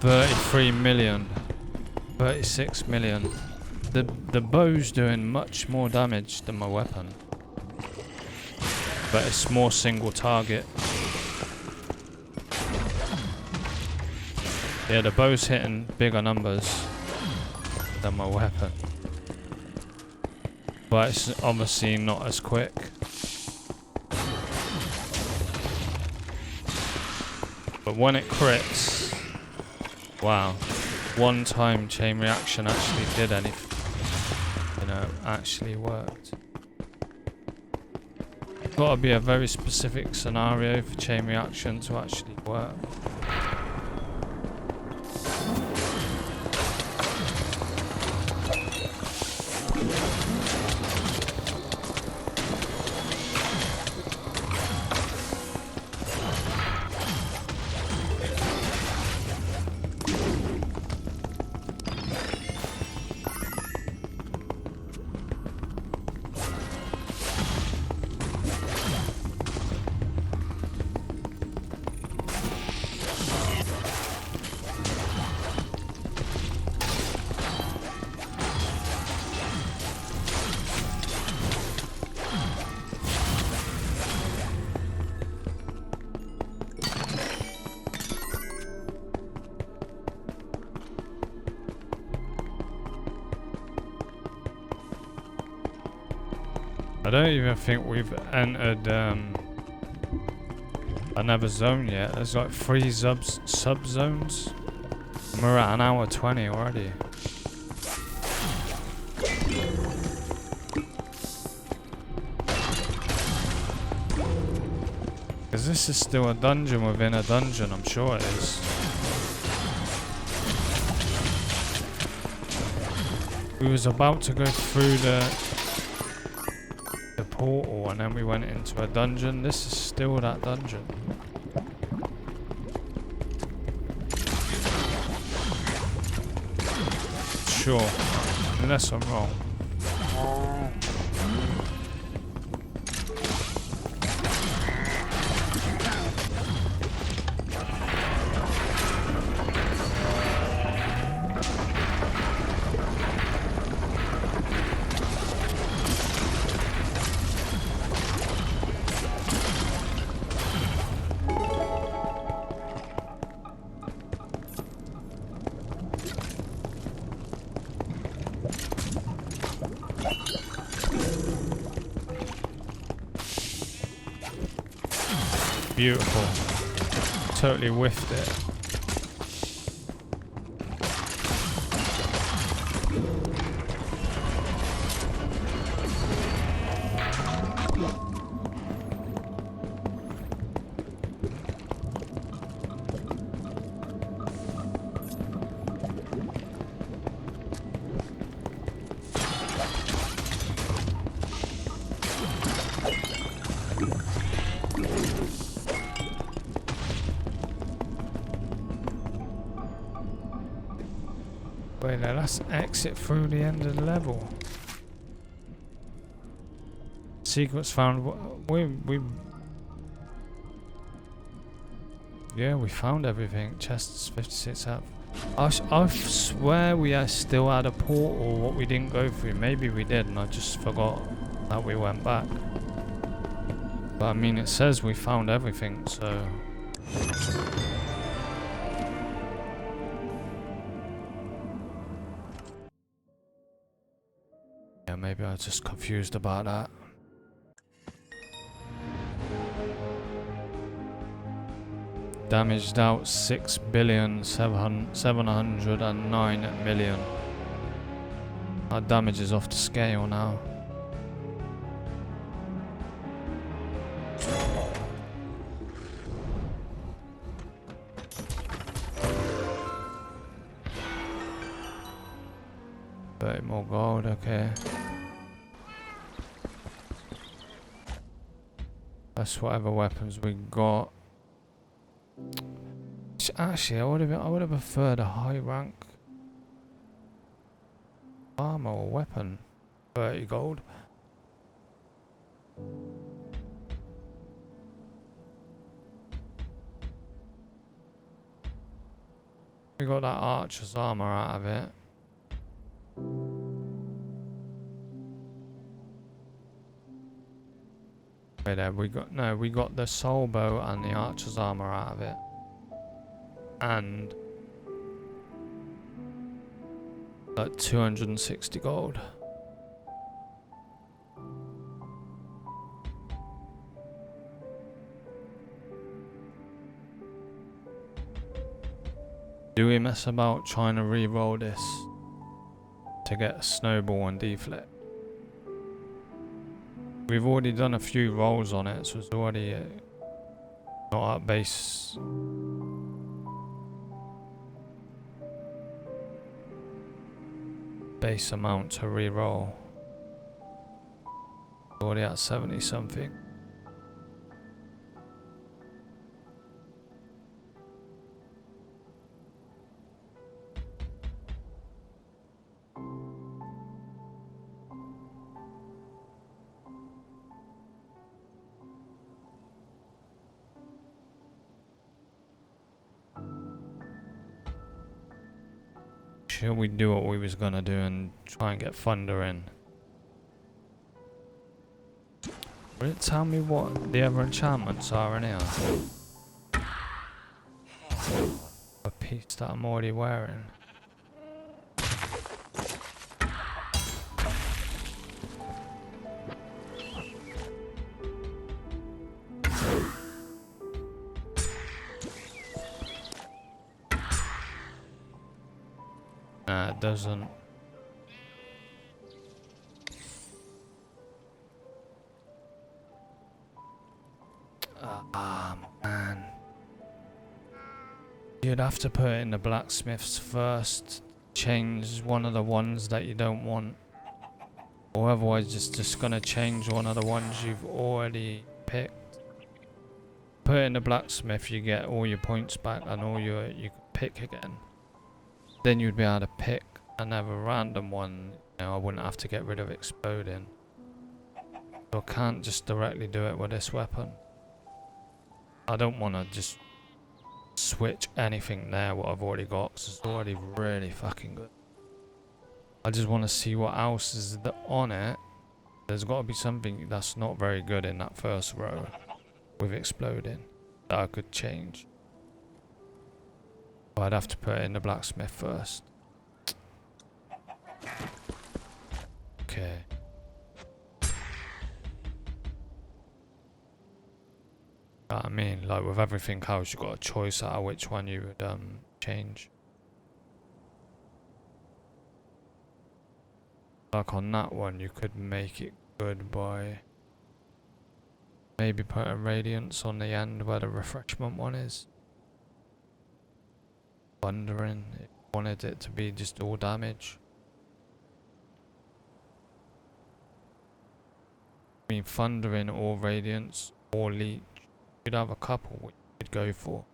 A: $33 million, 36 million. The bow's doing much more damage than my weapon, but it's more single target. Yeah, the bow's hitting bigger numbers than my weapon, but it's obviously not as quick. But when it crits, wow, one time chain reaction actually did anything, you know, actually worked. Gotta be a very specific scenario for chain reaction to actually work. I don't even think we've entered another zone yet. There's like 3 sub-zones. And we're at 1:20 already. Because this is still a dungeon within a dungeon, I'm sure it is. We was about to go through the portal and then we went into a dungeon. This is still that dungeon. Sure, unless I'm wrong. Beautiful. Totally whiffed it. Wait, now let's exit through the end of the level. Secrets found. Yeah, we found everything. Chests 56 up. I swear we still had a portal what we didn't go through. Maybe we did and I just forgot that we went back. But I mean, it says we found everything, so... yeah, maybe I was just confused about that. Damaged out 6,709,000,000. Our damage is off the scale now. 30 more gold, okay. That's whatever weapons we got. Actually, I would have preferred a high rank armor or weapon. 30 gold. We got that archer's armor out of it. Wait there, we got the soul bow and the archer's armor out of it. And like 260 gold. Do we mess about trying to re-roll this to get a snowball and deflect? We've already done a few rolls on it, so it's already not at base. Base amount to re-roll. Already at 70 something. Should we do what we was gonna do and try and get thunder in? Will it tell me what the other enchantments are in here? A piece that I'm already wearing. Nah, it doesn't. Ah, man. You'd have to put it in the blacksmiths first. Change one of the ones that you don't want. Or otherwise it's just gonna change one of the ones you've already picked. Put it in the blacksmith, you get all your points back and all you can pick again. Then you'd be able to pick another random one. You know, I wouldn't have to get rid of exploding. So I can't just directly do it with this weapon. I don't want to just switch anything there what I've already got, because it's already really fucking good. I just want to see what else is on it. There's got to be something that's not very good in that first row with exploding that I could change. But I'd have to put it in the blacksmith first. Okay. I mean, like with everything else, you got a choice out of which one you would change. Like on that one, you could make it good by maybe putting radiance on the end where the refreshment one is. Thundering, if you wanted it to be just all damage. I mean, thundering or radiance or leech. You'd have a couple which you'd go for.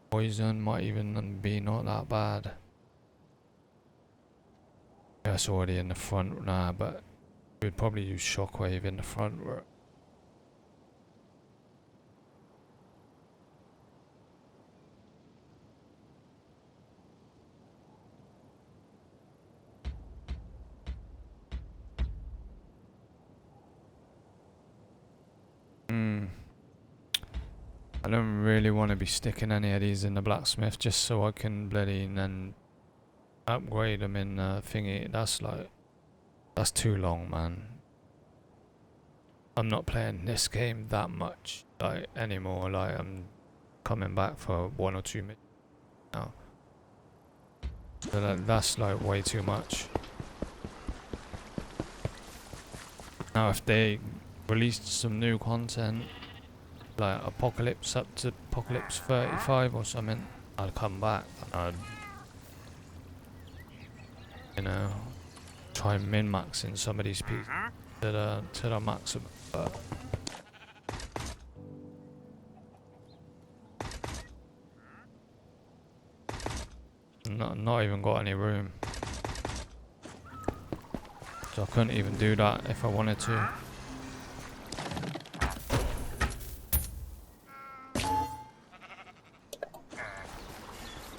A: Poison might even be not that bad. That's already in the front now, but we'd probably use shockwave in the front row. I don't really want to be sticking any of these in the blacksmith just so I can bloody then upgrade them in thingy. That's too long, man. I'm not playing this game that much anymore. Like I'm coming back for 1 or 2 minutes now. So that's like way too much. Now if they released some new content, like Apocalypse up to Apocalypse 35 or something, I'd come back and you know, try min-maxing some of these pieces to the maximum, but not even got any room. So I couldn't even do that if I wanted to.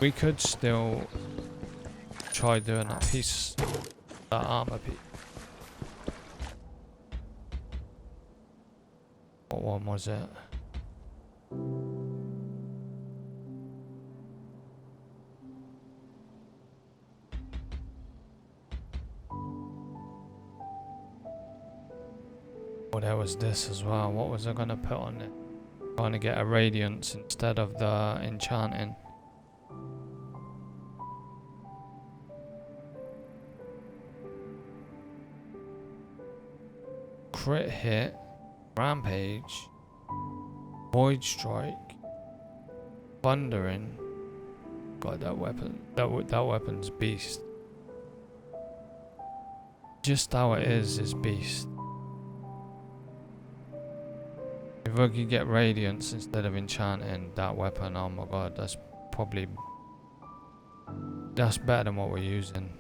A: We could still try doing that piece, that armor piece. What one was it? Oh, there was this as well. What was I gonna put on it? Trying to get a radiance instead of the enchanting. Crit hit, rampage, void strike, thundering. God, that weapon, that weapon's beast. Just how it is beast. If I could get radiance instead of enchanting that weapon, oh my god, that's better than what we're using.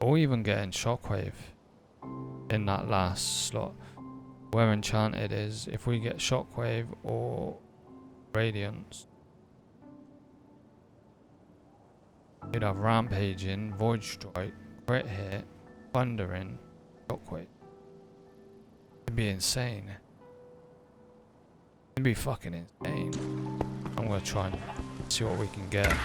A: Or even getting shockwave in that last slot. Where enchanted is, if we get shockwave or radiance, we'd have rampaging, void strike, crit hit, thundering, shockwave. It'd be insane. It'd be fucking insane. I'm gonna try and see what we can get.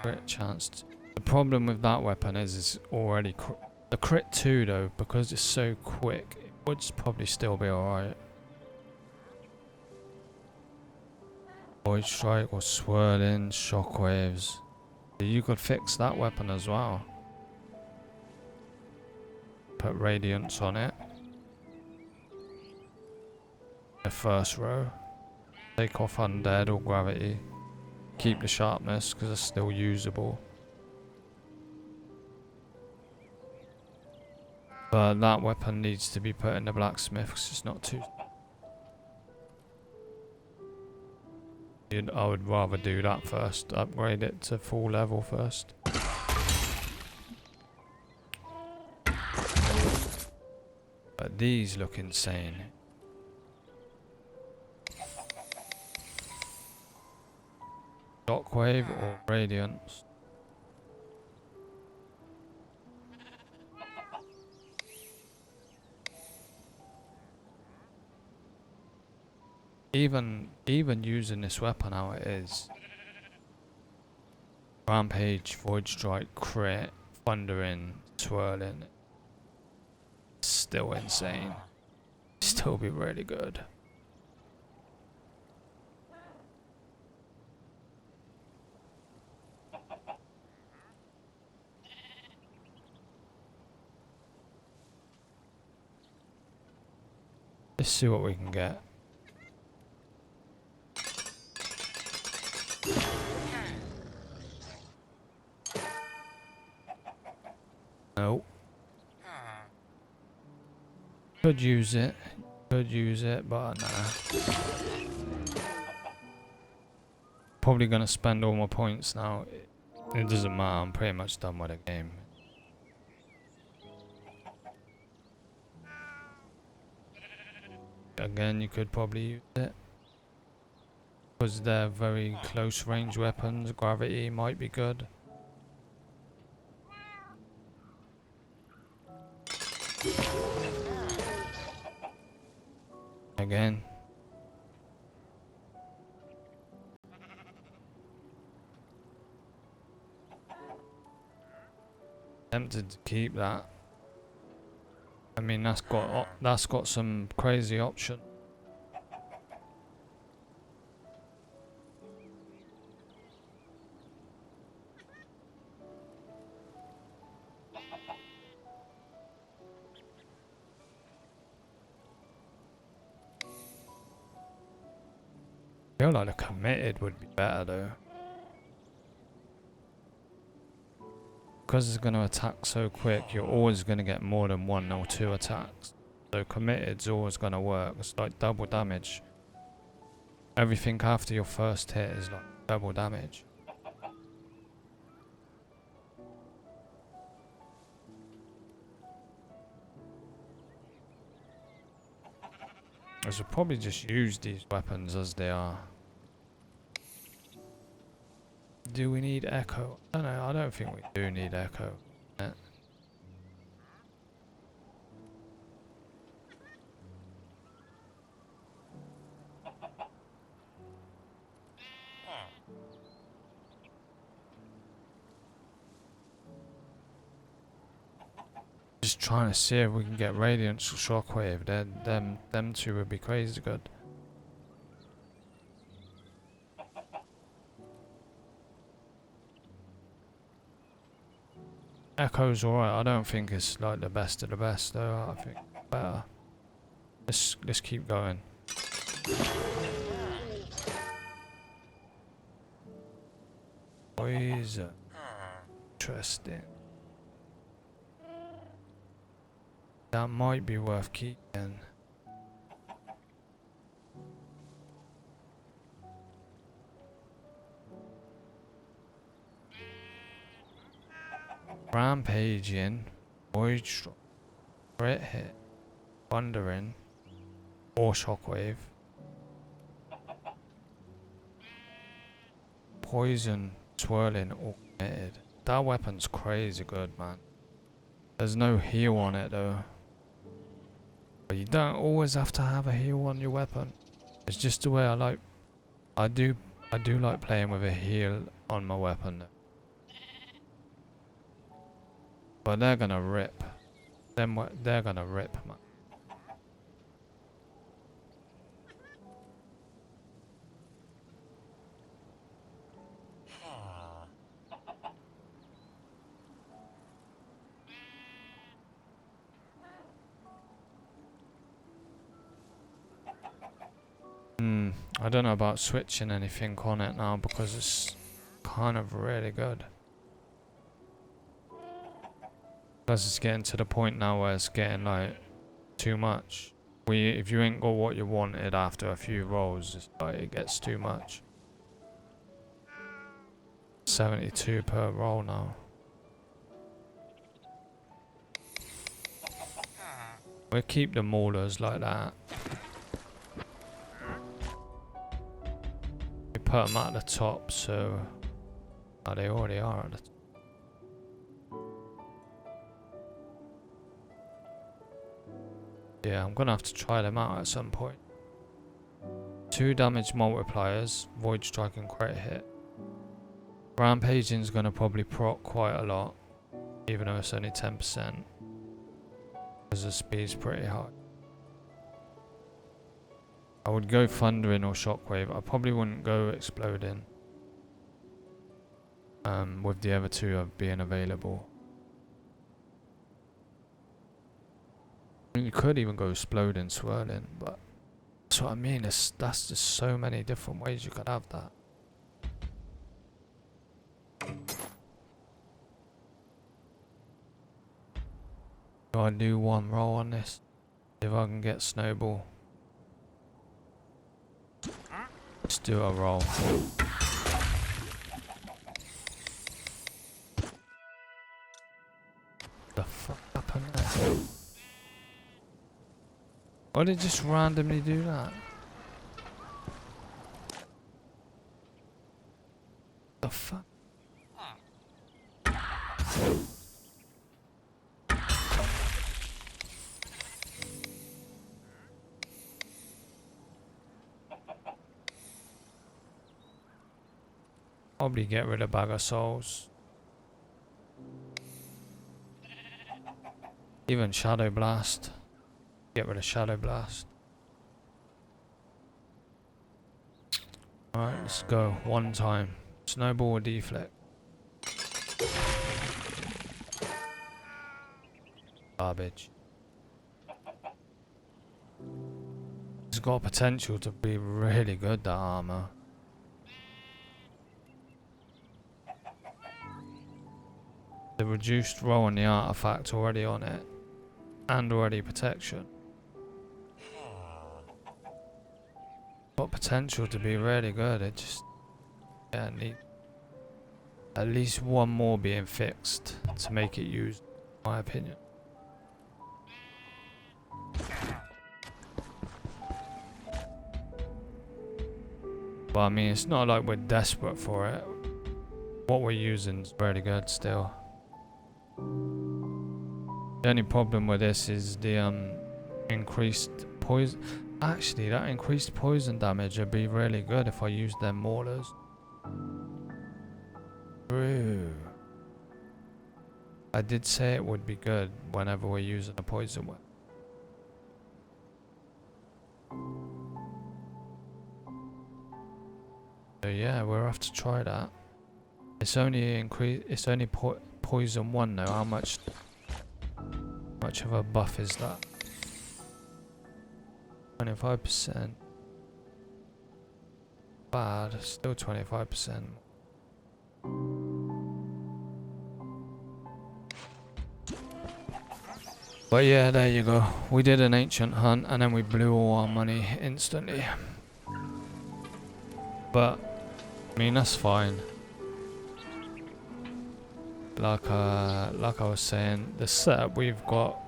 A: Crit chance. The problem with that weapon is it's already the crit 2 though, because it's so quick, it would probably still be alright. Void strike or swirling, shockwaves. You could fix that weapon as well. Put radiance on it. The first row. Take off undead or gravity. Keep the sharpness because it's still usable. But that weapon needs to be put in the blacksmith because it's not too... I would rather do that first. Upgrade it to full level first. But these look insane. Shockwave or radiance. Even using this weapon how it is. Rampage, void strike, crit, thundering, swirling. Still insane. Still be really good. Let's see what we can get. Nope. Could use it, but nah. Probably gonna spend all my points now. It doesn't matter, I'm pretty much done with the game. Again, you could probably use it. Because they're very close range weapons, gravity might be good. Again. Tempted to keep that. I mean, that's got some crazy option. I feel like the committed would be better though. Because it's going to attack so quick, you're always going to get more than 1 or 2 attacks. So committed's always going to work. It's like double damage. Everything after your first hit is like double damage. I should probably just use these weapons as they are. Do we need echo? I don't know, I don't think we do need echo. Yeah. Just trying to see if we can get Radiance or Shockwave. Them two would be crazy good. Echo's alright. I don't think it's like the best of the best though. I think better. Let's keep going. Poison. Interesting. That might be worth keeping. Rampaging, Void Strike, Crit Hit, Thundering, or Shockwave. Poison, Swirling, or Committed. That weapon's crazy good, man. There's no heal on it though. But you don't always have to have a heal on your weapon. It's just the way I like. I do like playing with a heal on my weapon. But they're gonna rip. They're gonna rip, man. I don't know about switching anything on it now because it's kind of really good. Plus it's getting to the point now where it's getting like too much. If you ain't got what you wanted after a few rolls, it's like it gets too much. 72 per roll now. We'll keep the maulers like that. We put them at the top, so they already are at the top. Yeah, I'm gonna have to try them out at some point. 2 damage multipliers, Void Strike and Crit Hit. Rampaging's gonna probably proc quite a lot, even though it's only 10%. Because the speed's pretty high. I would go Thundering or Shockwave. I probably wouldn't go Exploding. With the other 2 being available. You could even go Exploding, Swirling, but that's what I mean. That's just so many different ways you could have that. Gotta do 1 roll on this. See if I can get Snowball. Let's do a roll. The fuck happened there? Why did it just randomly do that? The fuck? Probably get rid of Bag of Souls. Even Shadow Blast. Get rid of Shadow Blast. Alright, let's go. 1 time. Snowball or Deflect? Garbage. Let's got potential to be really good, that armor. The reduced roll on the artifact already on it, and already protection. Got potential to be really good. It just, yeah, need at least one more being fixed to make it used, in my opinion. But I mean, it's not like we're desperate for it. What we're using is really good still. The only problem with this is the increased poison. Actually, that increased poison damage would be really good if I used them maulers. True. I did say it would be good whenever we're using a poison weapon. So yeah, we'll have to try that. It's only poison 1 though. How much of a buff is that? 25%. Bad, still 25%. But yeah, there you go. We did an ancient hunt and then we blew all our money instantly. But I mean, that's fine. Like I was saying, the setup we've got,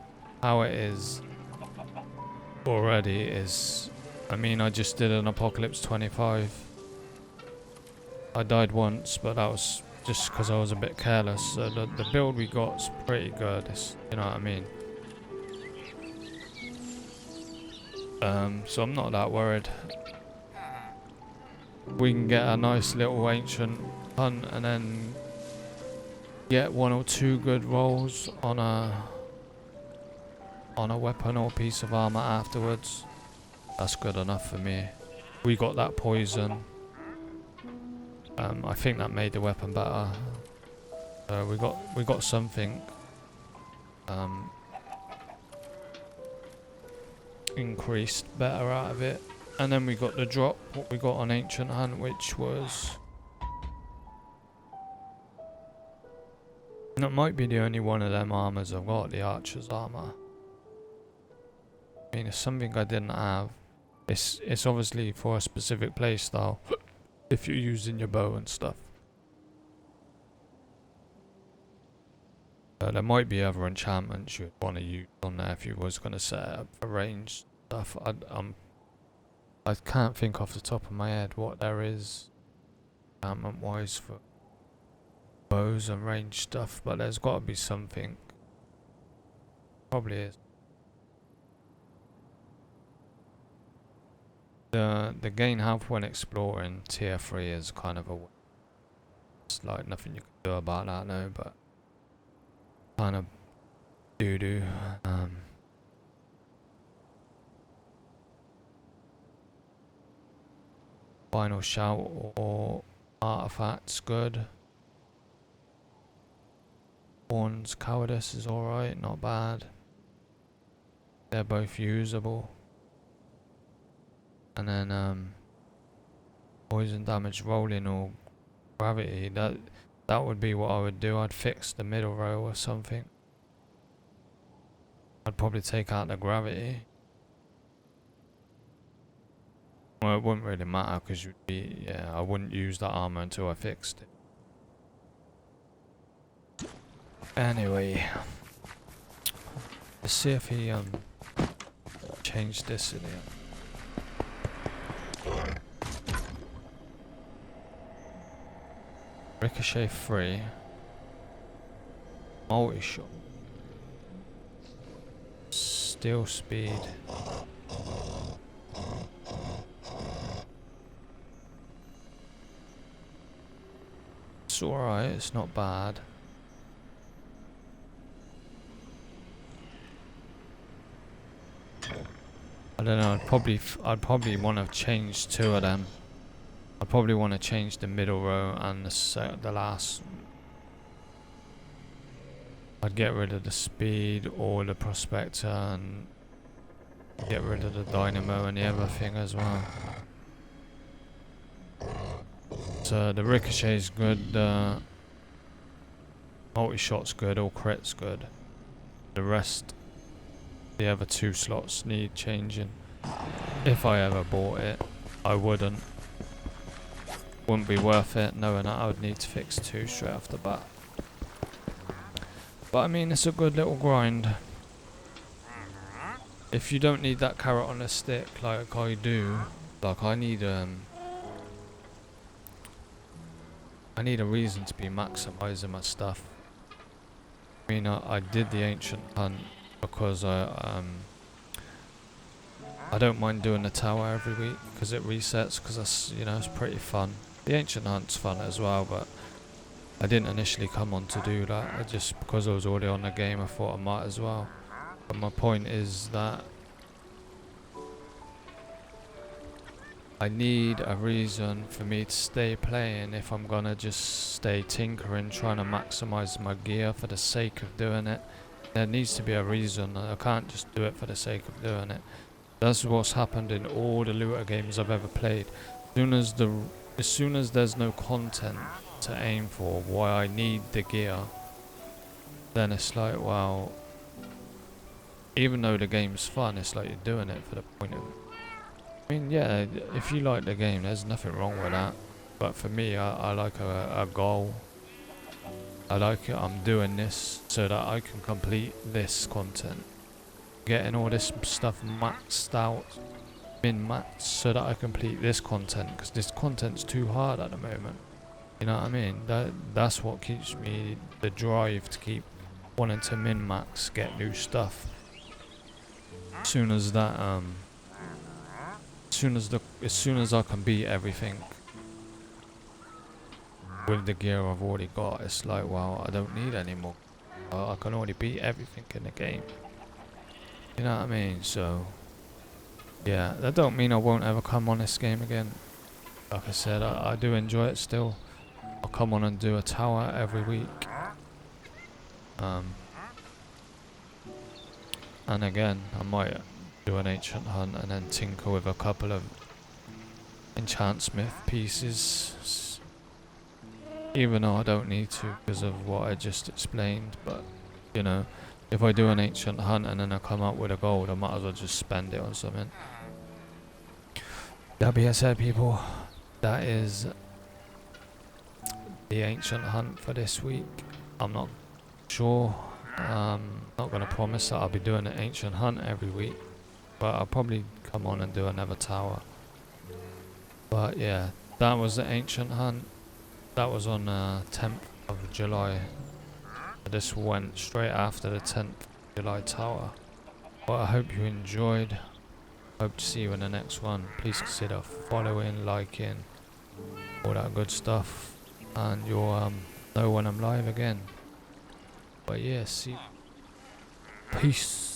A: how it is already is, I mean, I just did an Apocalypse 25. I died once, but that was just because I was a bit careless. So the build we got's pretty good, you know what I mean? So I'm not that worried. We can get a nice little ancient hunt and then get 1 or 2 good rolls on a weapon or piece of armor afterwards. That's good enough for me. We got that poison. I think that made the weapon better. We got something increased better out of it. And then we got the drop, what we got on Ancient Hunt, which was, and it might be the only one of them armors I've got, the Archer's armor. I mean, it's something I didn't have. It's obviously for a specific playstyle, if you're using your bow and stuff. There might be other enchantments you'd want to use on there if you was going to set up for ranged stuff. I can't think off the top of my head what there is enchantment wise for bows and range stuff, but there's got to be something. Probably is. The gain health when exploring tier 3 is kind of a, it's like nothing you can do about that now, but kind of doo-doo. Final shout or artifacts good. Horn's cowardice is alright, not bad. They're both usable. And then poison damage rolling or gravity, that would be what I would do. I'd fix the middle row or something. I'd probably take out the gravity. Well, it wouldn't really matter because you'd be, yeah, I wouldn't use that armor until I fixed it. Anyway, let's see if he changed this in here. Ricochet 3. Multi-shot. Steel speed. It's alright, it's not bad. I don't know, I'd probably want to change 2 of them. I probably want to change the middle row and the last. I'd get rid of the speed or the prospector and get rid of the dynamo and the other thing as well. So the ricochet's good, the multi-shot's good, all crit's good. The rest, the other 2 slots need changing. If I ever bought it, I wouldn't. Wouldn't be worth it knowing that I would need to fix 2 straight off the bat. But I mean, it's a good little grind. If you don't need that carrot on a stick like I do, like I need a reason to be maximising my stuff. I mean, I did the ancient hunt because I don't mind doing the tower every week because it resets, because that's, you know, it's pretty fun. The ancient hunt's fun as well, but I didn't initially come on to do that. I just, because I was already on the game, I thought I might as well. But my point is that I need a reason for me to stay playing if I'm gonna just stay tinkering, trying to maximise my gear for the sake of doing it. There needs to be a reason. I can't just do it for the sake of doing it. That's what's happened in all the looter games I've ever played. As soon as there's no content to aim for, why I need the gear, then it's like, well, even though the game's fun, it's like you're doing it for the point of, I mean, yeah, if you like the game, there's nothing wrong with that. But for me, I like a goal. I like it, I'm doing this so that I can complete this content. Getting all this stuff maxed out, min-maxed, so that I complete this content, because this content's too hard at the moment. You know what I mean? That's what keeps me the drive to keep wanting to min-max, get new stuff. As soon as that, as soon as I can beat everything with the gear I've already got, it's like, well, I don't need any more. I can already beat everything in the game. You know what I mean? So, yeah, that don't mean I won't ever come on this game again. Like I said, I do enjoy it still. I'll come on and do a tower every week. And again, I might do an ancient hunt and then tinker with a couple of enchantsmith pieces. Even though I don't need to because of what I just explained, but, you know, if I do an ancient hunt and then I come up with a gold, I might as well just spend it on something. That being said, people, that is the ancient hunt for this week. I'm not sure. Not going to promise that I'll be doing an ancient hunt every week, but I'll probably come on and do another tower. But yeah, that was the ancient hunt. That was on 10th of July. This went straight after the 10th July tower. But I hope you enjoyed. Hope to see you in the next one. Please consider following, liking, all that good stuff, and you'll know when I'm live again. But yeah, see you. Peace.